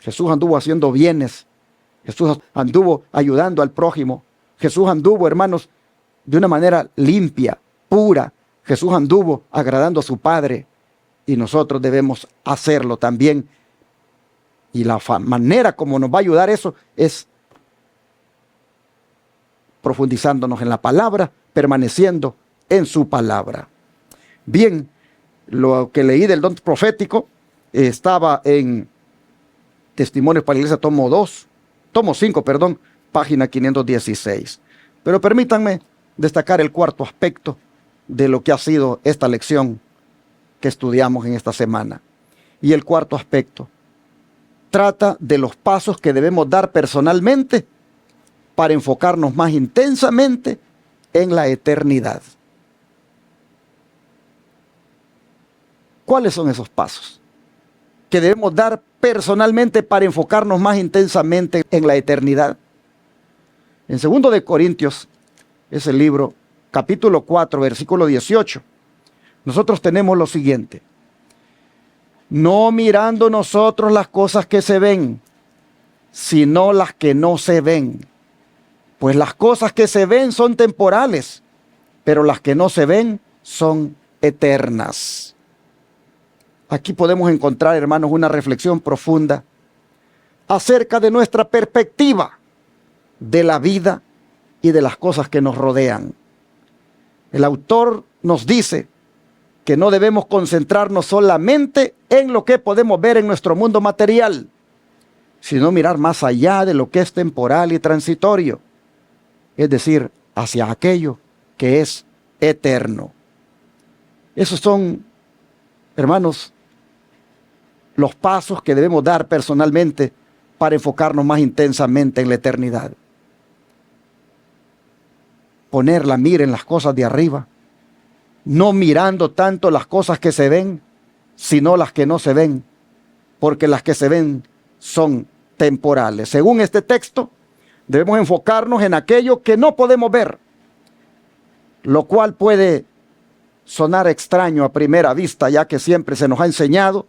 Speaker 1: Jesús anduvo haciendo bienes. Jesús anduvo ayudando al prójimo. Jesús anduvo, hermanos, de una manera limpia, pura. Jesús anduvo agradando a su Padre. Y nosotros debemos hacerlo también. Y la manera como nos va a ayudar eso es profundizándonos en la palabra, permaneciendo en su palabra. Bien, lo que leí del don profético estaba en Testimonios para la Iglesia, tomo 5, página 516. Pero permítanme destacar el cuarto aspecto de lo que ha sido esta lección que estudiamos en esta semana. Y el cuarto aspecto trata de los pasos que debemos dar personalmente para enfocarnos más intensamente en la eternidad. ¿Cuáles son esos pasos que debemos dar personalmente para enfocarnos más intensamente en la eternidad? En 2 de Corintios, ese libro, capítulo 4, versículo 18, nosotros tenemos lo siguiente: no mirando nosotros las cosas que se ven, sino las que no se ven. Pues las cosas que se ven son temporales, pero las que no se ven son eternas. Aquí podemos encontrar, hermanos, una reflexión profunda acerca de nuestra perspectiva de la vida y de las cosas que nos rodean. El autor nos dice que no debemos concentrarnos solamente en lo que podemos ver en nuestro mundo material, sino mirar más allá de lo que es temporal y transitorio, es decir, hacia aquello que es eterno. Esos son, hermanos, los pasos que debemos dar personalmente para enfocarnos más intensamente en la eternidad. Poner la mira en las cosas de arriba, no mirando tanto las cosas que se ven, sino las que no se ven, porque las que se ven son temporales. Según este texto, debemos enfocarnos en aquello que no podemos ver, lo cual puede sonar extraño a primera vista, ya que siempre se nos ha enseñado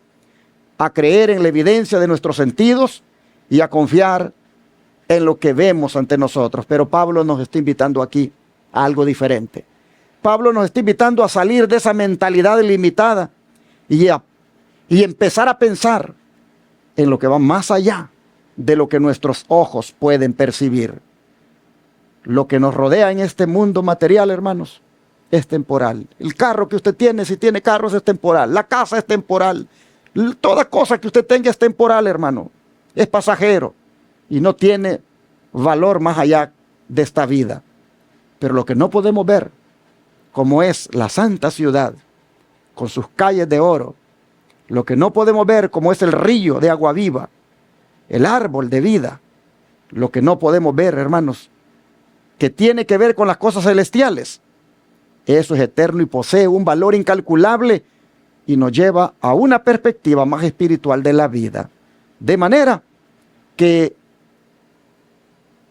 Speaker 1: a creer en la evidencia de nuestros sentidos y a confiar en lo que vemos ante nosotros. Pero Pablo nos está invitando aquí a algo diferente. Pablo nos está invitando a salir de esa mentalidad limitada y empezar a pensar en lo que va más allá de lo que nuestros ojos pueden percibir. Lo que nos rodea en este mundo material, hermanos, es temporal. El carro que usted tiene, si tiene carros, es temporal. La casa es temporal. Toda cosa que usted tenga es temporal, hermano. Es pasajero y no tiene valor más allá de esta vida. Pero lo que no podemos ver, como es la santa ciudad, con sus calles de oro, lo que no podemos ver, como es el río de agua viva, el árbol de vida, lo que no podemos ver, hermanos, que tiene que ver con las cosas celestiales, eso es eterno y posee un valor incalculable y nos lleva a una perspectiva más espiritual de la vida. De manera que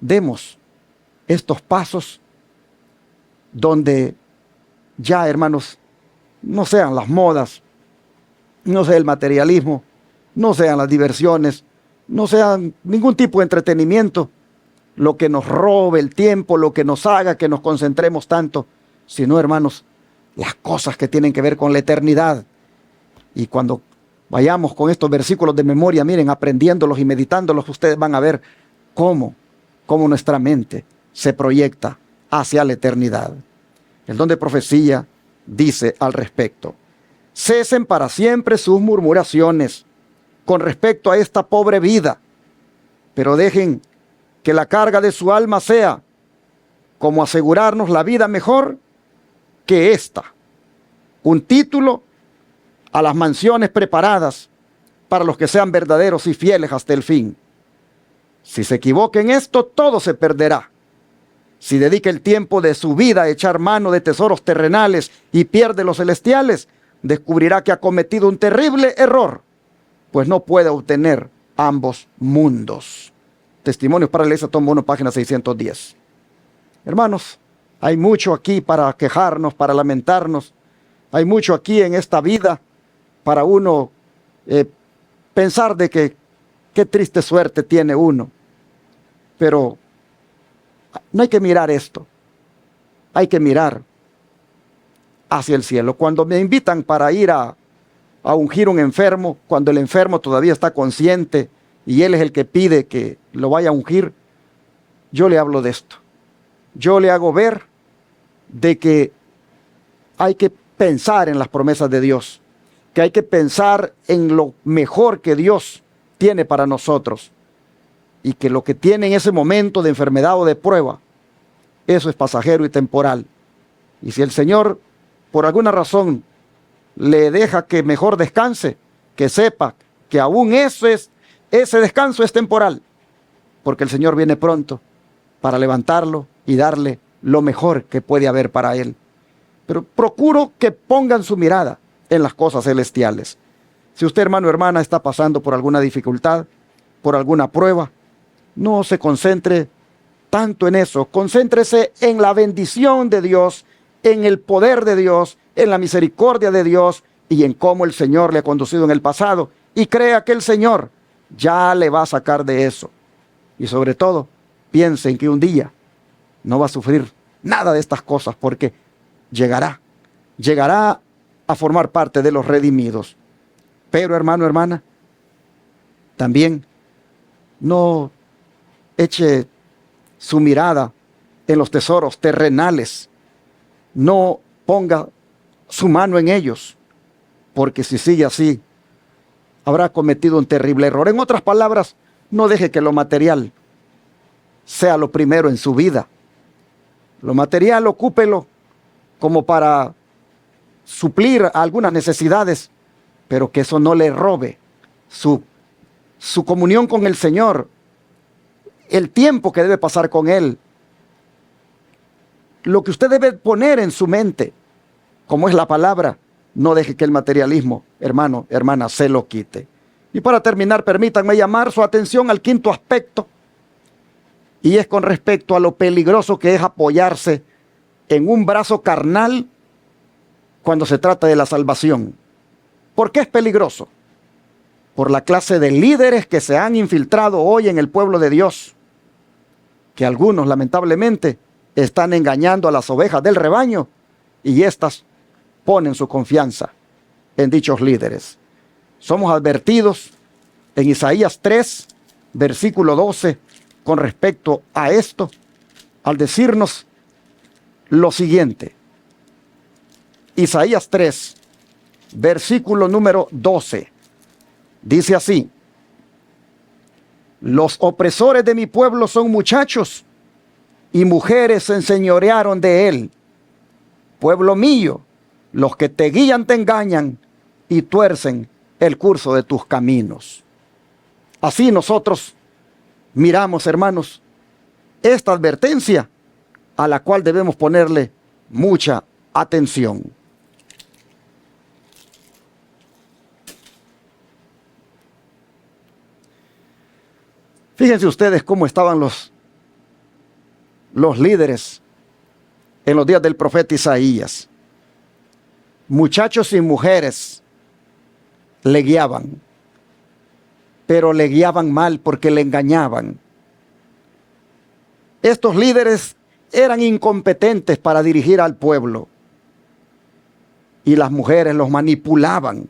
Speaker 1: demos estos pasos donde ya, hermanos, no sean las modas, no sea el materialismo, no sean las diversiones, no sean ningún tipo de entretenimiento lo que nos robe el tiempo, lo que nos haga que nos concentremos tanto, sino, hermanos, las cosas que tienen que ver con la eternidad. Y cuando vayamos con estos versículos de memoria, miren, aprendiéndolos y meditándolos, ustedes van a ver cómo nuestra mente se proyecta hacia la eternidad. El don de profecía dice al respecto: cesen para siempre sus murmuraciones con respecto a esta pobre vida, pero dejen que la carga de su alma sea como asegurarnos la vida mejor que esta, un título a las mansiones preparadas para los que sean verdaderos y fieles hasta el fin. Si se equivoca en esto, todo se perderá. Si dedica el tiempo de su vida a echar mano de tesoros terrenales y pierde los celestiales, descubrirá que ha cometido un terrible error, pues no puede obtener ambos mundos. Testimonios para la Iglesia, tomo 1, página 610. Hermanos, hay mucho aquí para quejarnos, para lamentarnos. Hay mucho aquí en esta vida para uno eh, pensar de que qué triste suerte tiene uno. Pero no hay que mirar esto. Hay que mirar hacia el cielo. Cuando me invitan para ir a ungir un enfermo, cuando el enfermo todavía está consciente y él es el que pide que lo vaya a ungir, yo le hablo de esto. Yo le hago ver de que hay que pensar en las promesas de Dios, que hay que pensar en lo mejor que Dios tiene para nosotros y que lo que tiene en ese momento de enfermedad o de prueba, eso es pasajero y temporal. Y si el Señor, por alguna razón, le deja que mejor descanse, que sepa que aún ese descanso es temporal, porque el Señor viene pronto para levantarlo y darle lo mejor que puede haber para él. Pero procuro que pongan su mirada en las cosas celestiales. Si usted, hermano o hermana, está pasando por alguna dificultad, por alguna prueba, no se concentre tanto en eso. Concéntrese en la bendición de Dios, en el poder de Dios, en la misericordia de Dios y en cómo el Señor le ha conducido en el pasado. Y crea que el Señor ya le va a sacar de eso. Y sobre todo, piense en que un día no va a sufrir nada de estas cosas porque llegará a formar parte de los redimidos. Pero, hermano, hermana, también no eche su mirada en los tesoros terrenales. No ponga su mano en ellos, porque si sigue así, habrá cometido un terrible error. En otras palabras, no deje que lo material sea lo primero en su vida. Lo material, ocúpelo como para suplir algunas necesidades, pero que eso no le robe su comunión con el Señor, el tiempo que debe pasar con Él, lo que usted debe poner en su mente, como es la palabra. No deje que el materialismo, hermano, hermana, se lo quite. Y para terminar, permítanme llamar su atención al quinto aspecto, y es con respecto a lo peligroso que es apoyarse en un brazo carnal cuando se trata de la salvación. ¿Por qué es peligroso? Por la clase de líderes que se han infiltrado hoy en el pueblo de Dios, que algunos lamentablemente están engañando a las ovejas del rebaño y éstas ponen su confianza en dichos líderes. Somos advertidos en Isaías 3, versículo 12, con respecto a esto, al decirnos lo siguiente. Isaías 3, versículo número 12, dice así: los opresores de mi pueblo son muchachos, y mujeres se enseñorearon de él. Pueblo mío, los que te guían te engañan y tuercen el curso de tus caminos. Así nosotros miramos, hermanos, esta advertencia a la cual debemos ponerle mucha atención. Fíjense ustedes cómo estaban los líderes en los días del profeta Isaías. Muchachos y mujeres le guiaban, pero le guiaban mal porque le engañaban. Estos líderes eran incompetentes para dirigir al pueblo y las mujeres los manipulaban.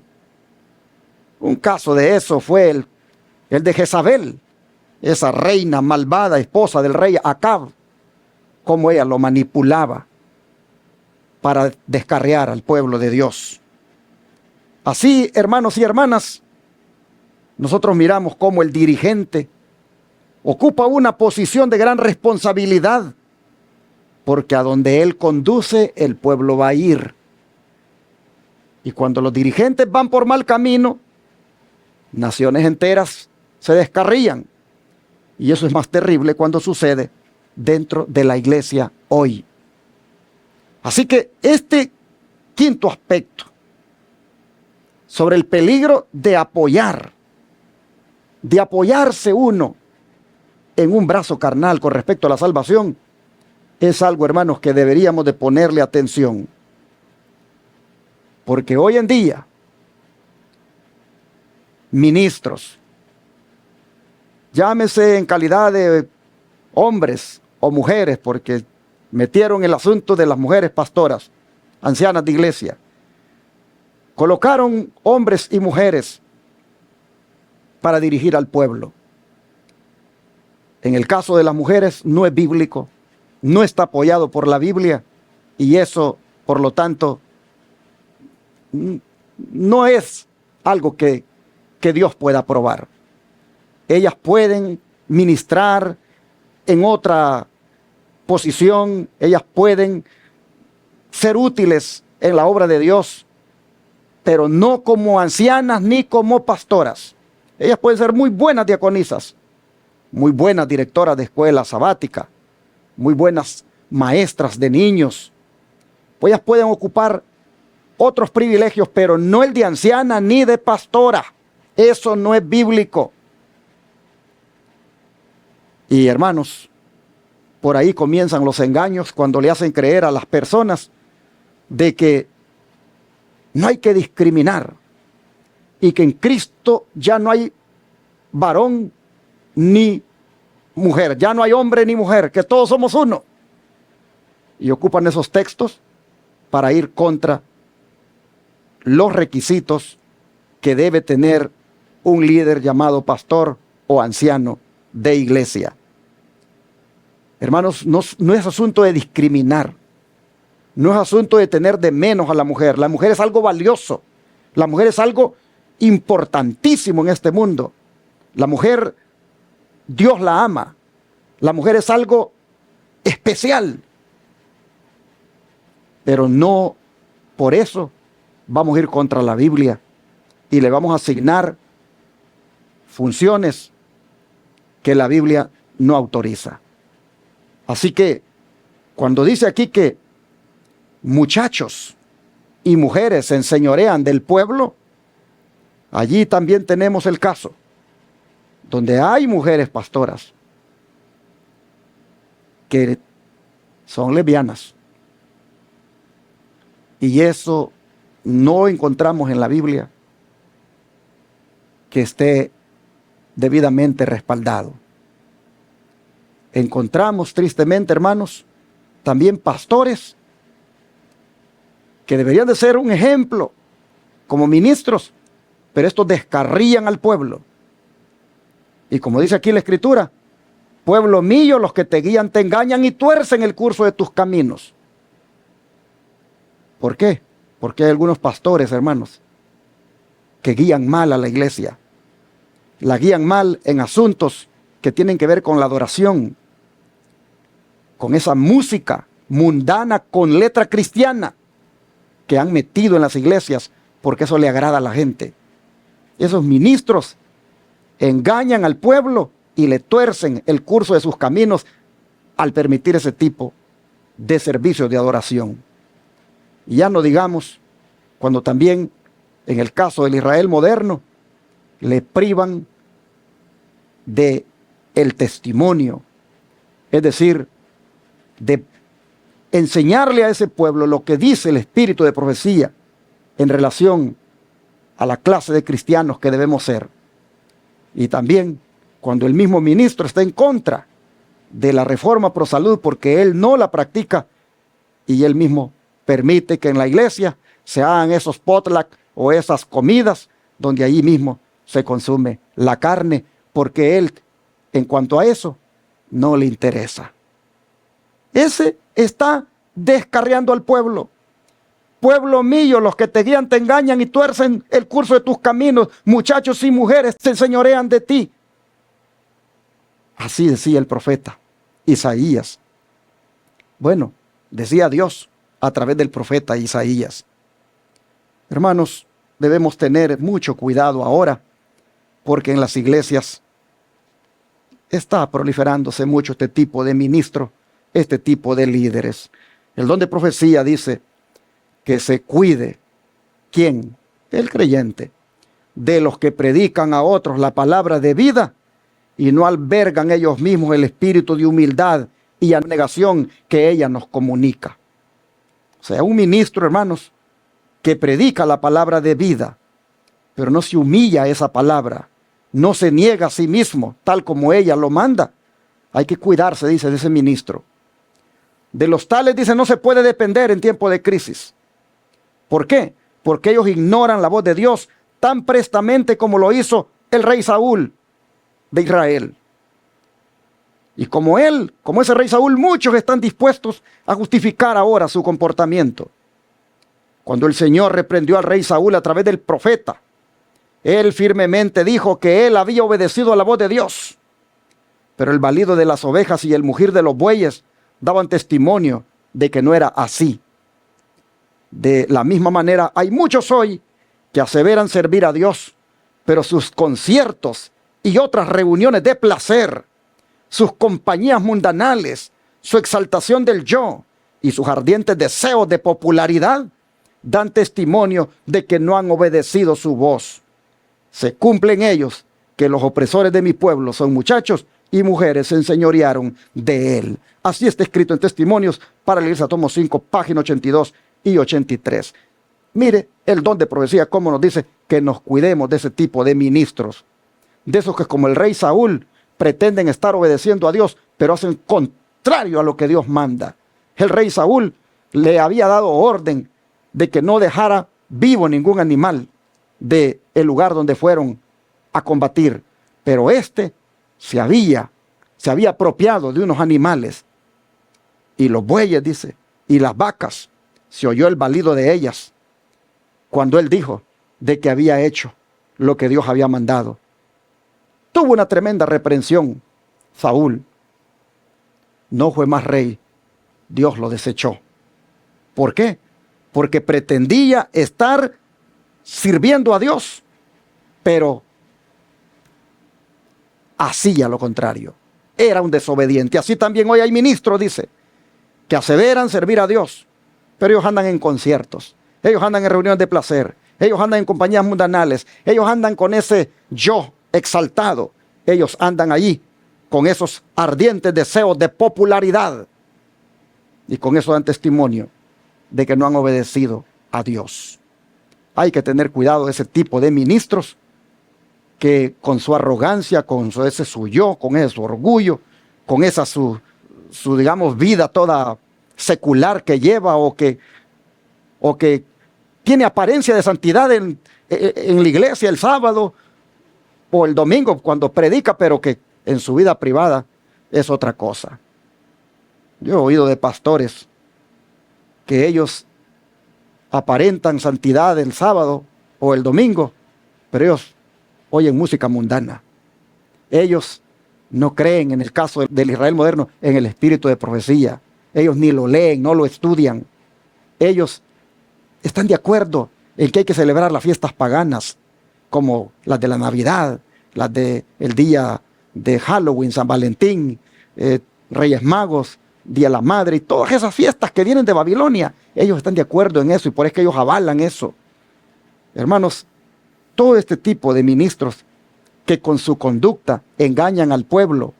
Speaker 1: Un caso de eso fue el de Jezabel, esa reina malvada, esposa del rey Acab, cómo ella lo manipulaba para descarriar al pueblo de Dios. Así, hermanos y hermanas, nosotros miramos cómo el dirigente ocupa una posición de gran responsabilidad, porque a donde él conduce, el pueblo va a ir. Y cuando los dirigentes van por mal camino, naciones enteras se descarrían. Y eso es más terrible cuando sucede dentro de la iglesia hoy. Así que este quinto aspecto sobre el peligro de apoyarse uno en un brazo carnal con respecto a la salvación, es algo, hermanos, que deberíamos de ponerle atención. Porque hoy en día ministros. Llámese en calidad de hombres o mujeres, porque metieron el asunto de las mujeres pastoras, ancianas de iglesia. Colocaron hombres y mujeres para dirigir al pueblo. En el caso de las mujeres no es bíblico, no está apoyado por la Biblia y eso, por lo tanto, no es algo que Dios pueda aprobar. Ellas pueden ministrar en otra posición, ellas pueden ser útiles en la obra de Dios, pero no como ancianas ni como pastoras. Ellas pueden ser muy buenas diaconisas, muy buenas directoras de escuela sabática, muy buenas maestras de niños. Pues ellas pueden ocupar otros privilegios, pero no el de anciana ni de pastora. Eso no es bíblico. Y hermanos, por ahí comienzan los engaños cuando le hacen creer a las personas de que no hay que discriminar y que en Cristo ya no hay varón ni mujer, ya no hay hombre ni mujer, que todos somos uno. Y ocupan esos textos para ir contra los requisitos que debe tener un líder llamado pastor o anciano de iglesia. Hermanos, no es asunto de discriminar, no es asunto de tener de menos a la mujer. La mujer es algo valioso, la mujer es algo importantísimo en este mundo. La mujer, Dios la ama, la mujer es algo especial, pero no por eso vamos a ir contra la Biblia y le vamos a asignar funciones que la Biblia no autoriza. Así que cuando dice aquí que muchachos y mujeres se enseñorean del pueblo, allí también tenemos el caso donde hay mujeres pastoras que son lesbianas. Y eso no encontramos en la Biblia que esté debidamente respaldado. Encontramos tristemente, hermanos, también pastores que deberían de ser un ejemplo como ministros, pero estos descarrían al pueblo. Y como dice aquí la Escritura, pueblo mío, los que te guían te engañan y tuercen el curso de tus caminos. ¿Por qué? Porque hay algunos pastores, hermanos, que guían mal a la iglesia. La guían mal en asuntos que tienen que ver con la adoración, con esa música mundana con letra cristiana que han metido en las iglesias porque eso le agrada a la gente. Esos ministros engañan al pueblo y le tuercen el curso de sus caminos al permitir ese tipo de servicio de adoración. Y ya no digamos cuando también en el caso del Israel moderno le privan de el testimonio, es decir, de enseñarle a ese pueblo lo que dice el espíritu de profecía en relación a la clase de cristianos que debemos ser. Y también cuando el mismo ministro está en contra de la reforma pro salud porque él no la practica y él mismo permite que en la iglesia se hagan esos potluck o esas comidas donde allí mismo se consume la carne porque él, en cuanto a eso, no le interesa. Ese está descarriando al pueblo. Pueblo mío, los que te guían te engañan y tuercen el curso de tus caminos. Muchachos y mujeres se enseñorean de ti. Así decía el profeta Isaías. Bueno, decía Dios a través del profeta Isaías. Hermanos, debemos tener mucho cuidado ahora, porque en las iglesias está proliferándose mucho este tipo de ministros, este tipo de líderes. El don de profecía dice que se cuide, ¿quién? El creyente, de los que predican a otros la palabra de vida y no albergan ellos mismos el espíritu de humildad y abnegación que ella nos comunica. O sea, un ministro, hermanos, que predica la palabra de vida, pero no se humilla a esa palabra, no se niega a sí mismo, tal como ella lo manda. Hay que cuidarse, dice, de ese ministro. De los tales, dice, no se puede depender en tiempo de crisis. ¿Por qué? Porque ellos ignoran la voz de Dios tan prestamente como lo hizo el rey Saúl de Israel. Y como ese rey Saúl, muchos están dispuestos a justificar ahora su comportamiento. Cuando el Señor reprendió al rey Saúl a través del profeta, él firmemente dijo que él había obedecido a la voz de Dios. Pero el balido de las ovejas y el mugir de los bueyes daban testimonio de que no era así. De la misma manera, hay muchos hoy que aseveran servir a Dios, pero sus conciertos y otras reuniones de placer, sus compañías mundanales, su exaltación del yo y sus ardientes deseos de popularidad dan testimonio de que no han obedecido su voz. Se cumple en ellos que los opresores de mi pueblo son muchachos y mujeres se enseñorearon de él. Así está escrito en Testimonios para la Iglesia, tomo 5, página 82 y 83. Mire el don de profecía, cómo nos dice que nos cuidemos de ese tipo de ministros, de esos que como el rey Saúl pretenden estar obedeciendo a Dios, pero hacen contrario a lo que Dios manda. El rey Saúl le había dado orden de que no dejara vivo ningún animal del lugar donde fueron a combatir, pero se había apropiado de unos animales, y los bueyes, dice, y las vacas, se oyó el balido de ellas, cuando él dijo de que había hecho lo que Dios había mandado. Tuvo una tremenda reprensión Saúl. No fue más rey. Dios lo desechó. ¿Por qué? Porque pretendía estar sirviendo a Dios, pero hacía lo contrario. Era un desobediente. Así también hoy hay ministros, dice, que aseveran servir a Dios, pero ellos andan en conciertos, ellos andan en reuniones de placer, ellos andan en compañías mundanales, ellos andan con ese yo exaltado, ellos andan allí con esos ardientes deseos de popularidad, y con eso dan testimonio de que no han obedecido a Dios. Hay que tener cuidado de ese tipo de ministros que con su arrogancia, con ese su yo, con ese su orgullo, con esa su digamos vida toda secular que lleva, o que tiene apariencia de santidad en la iglesia el sábado o el domingo cuando predica, pero que en su vida privada es otra cosa. Yo he oído de pastores que ellos aparentan santidad el sábado o el domingo, pero ellos oyen música mundana. Ellos no creen, en el caso del Israel moderno, en el espíritu de profecía. Ellos ni lo leen, no lo estudian. Ellos están de acuerdo en que hay que celebrar las fiestas paganas, como las de la Navidad, las del día de Halloween, San Valentín, Reyes Magos, Día de la Madre, y todas esas fiestas que vienen de Babilonia. Ellos están de acuerdo en eso, y por eso que ellos avalan eso. Hermanos, todo este tipo de ministros que con su conducta engañan al pueblo,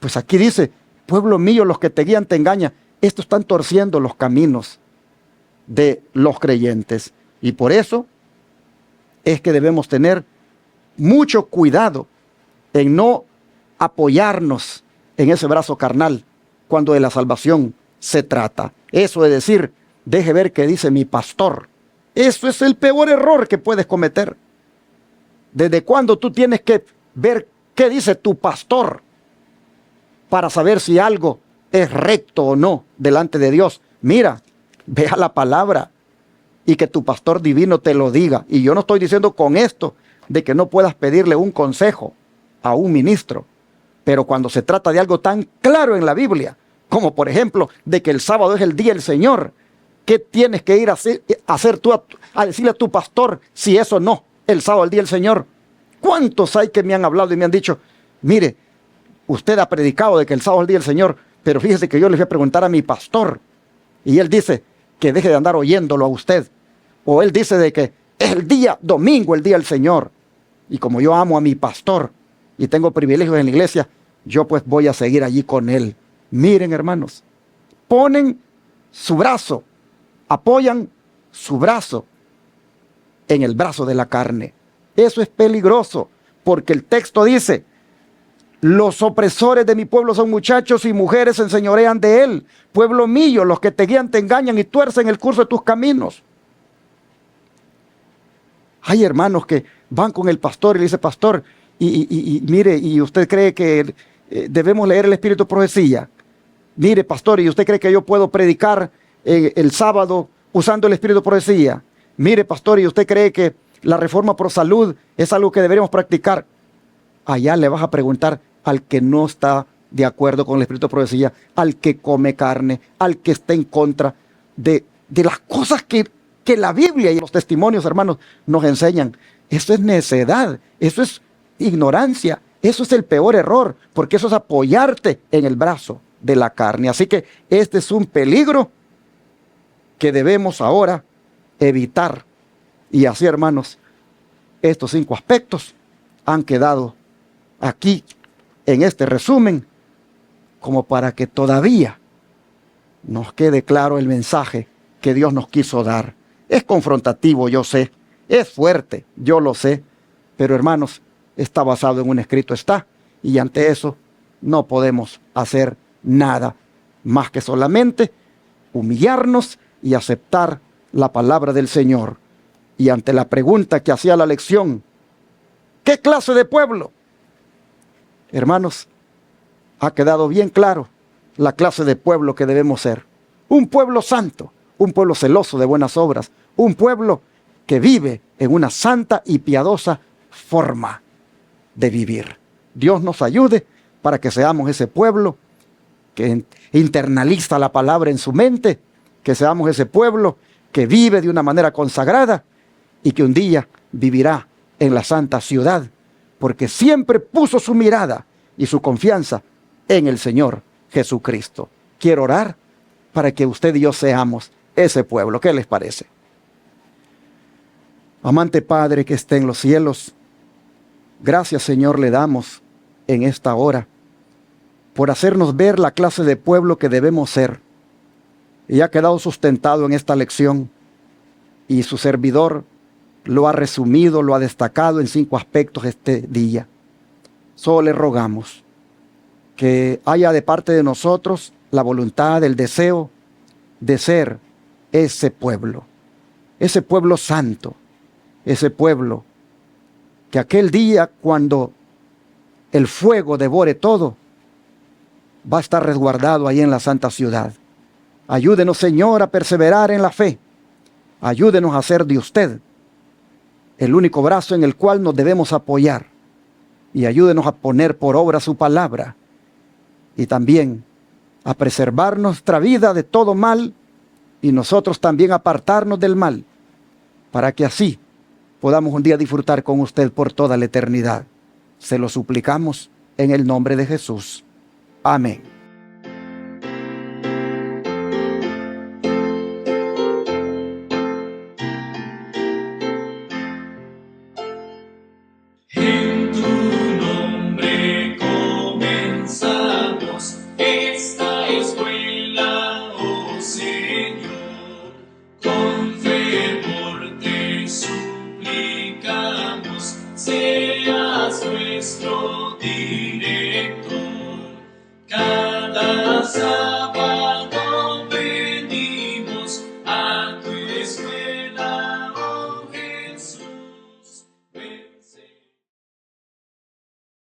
Speaker 1: pues aquí dice, pueblo mío, los que te guían te engañan. Estos están torciendo los caminos de los creyentes, y por eso es que debemos tener mucho cuidado en no apoyarnos en ese brazo carnal cuando de la salvación se trata. Eso es decir, deje ver qué dice mi pastor. Eso es el peor error que puedes cometer. ¿Desde cuándo tú tienes que ver qué dice tu pastor para saber si algo es recto o no delante de Dios? Mira, vea la palabra y que tu pastor divino te lo diga. Y yo no estoy diciendo con esto de que no puedas pedirle un consejo a un ministro, pero cuando se trata de algo tan claro en la Biblia, como por ejemplo de que el sábado es el día del Señor, ¿qué tienes que ir a hacer tú a decirle a tu pastor si eso no? El sábado, el día del Señor. ¿Cuántos hay que me han hablado y me han dicho, mire, usted ha predicado de que el sábado es el día del Señor, pero fíjese que yo le voy a preguntar a mi pastor y él dice que deje de andar oyéndolo a usted, o él dice de que es el día domingo, el día del Señor, y como yo amo a mi pastor y tengo privilegios en la iglesia, yo pues voy a seguir allí con él. Miren, hermanos, ponen su brazo, apoyan su brazo en el brazo de la carne. Eso es peligroso, porque el texto dice: los opresores de mi pueblo son muchachos y mujeres se enseñorean de él. Pueblo mío, los que te guían te engañan y tuercen el curso de tus caminos. Hay hermanos que van con el pastor y le dice: pastor, mire, ¿y usted cree que debemos leer el Espíritu de Profecía? Mire, pastor, ¿y usted cree que yo puedo predicar el sábado usando el Espíritu de Profecía? Mire, pastor, ¿y usted cree que la reforma pro salud es algo que deberíamos practicar? Allá le vas a preguntar al que no está de acuerdo con el Espíritu de Profecía, al que come carne, al que está en contra de las cosas que la Biblia y los testimonios, hermanos, nos enseñan. Eso es necedad, eso es ignorancia, eso es el peor error, porque eso es apoyarte en el brazo de la carne. Así que este es un peligro que debemos ahora evitar. Y así, hermanos, estos 5 aspectos han quedado aquí en este resumen, como para que todavía nos quede claro el mensaje que Dios nos quiso dar. Es confrontativo, yo sé, es fuerte, yo lo sé, pero hermanos, está basado en un escrito, y ante eso no podemos hacer nada más que solamente humillarnos y aceptar la palabra del Señor. Y ante la pregunta que hacía la lección: ¿qué clase de pueblo? Hermanos, ha quedado bien claro la clase de pueblo que debemos ser. Un pueblo santo, un pueblo celoso de buenas obras, un pueblo que vive en una santa y piadosa forma de vivir. Dios nos ayude para que seamos ese pueblo que internaliza la palabra en su mente, que seamos ese pueblo que vive de una manera consagrada y que un día vivirá en la santa ciudad, porque siempre puso su mirada y su confianza en el Señor Jesucristo. Quiero orar para que usted y yo seamos ese pueblo. ¿Qué les parece? Amante Padre que esté en los cielos, gracias, Señor, le damos en esta hora por hacernos ver la clase de pueblo que debemos ser. Y ha quedado sustentado en esta lección, y su servidor lo ha resumido, lo ha destacado en 5 aspectos este día. Solo le rogamos que haya de parte de nosotros la voluntad, el deseo de ser ese pueblo santo, ese pueblo que aquel día, cuando el fuego devore todo, va a estar resguardado ahí en la santa ciudad. Ayúdenos, Señor, a perseverar en la fe. Ayúdenos a hacer de usted el único brazo en el cual nos debemos apoyar. Y ayúdenos a poner por obra su palabra. Y también a preservar nuestra vida de todo mal, y nosotros también apartarnos del mal, para que así podamos un día disfrutar con usted por toda la eternidad. Se lo suplicamos en el nombre de Jesús. Amén.
Speaker 2: En tu nombre comenzamos esta escuela, oh Señor. Con fervor te suplicamos, seas nuestro Dios.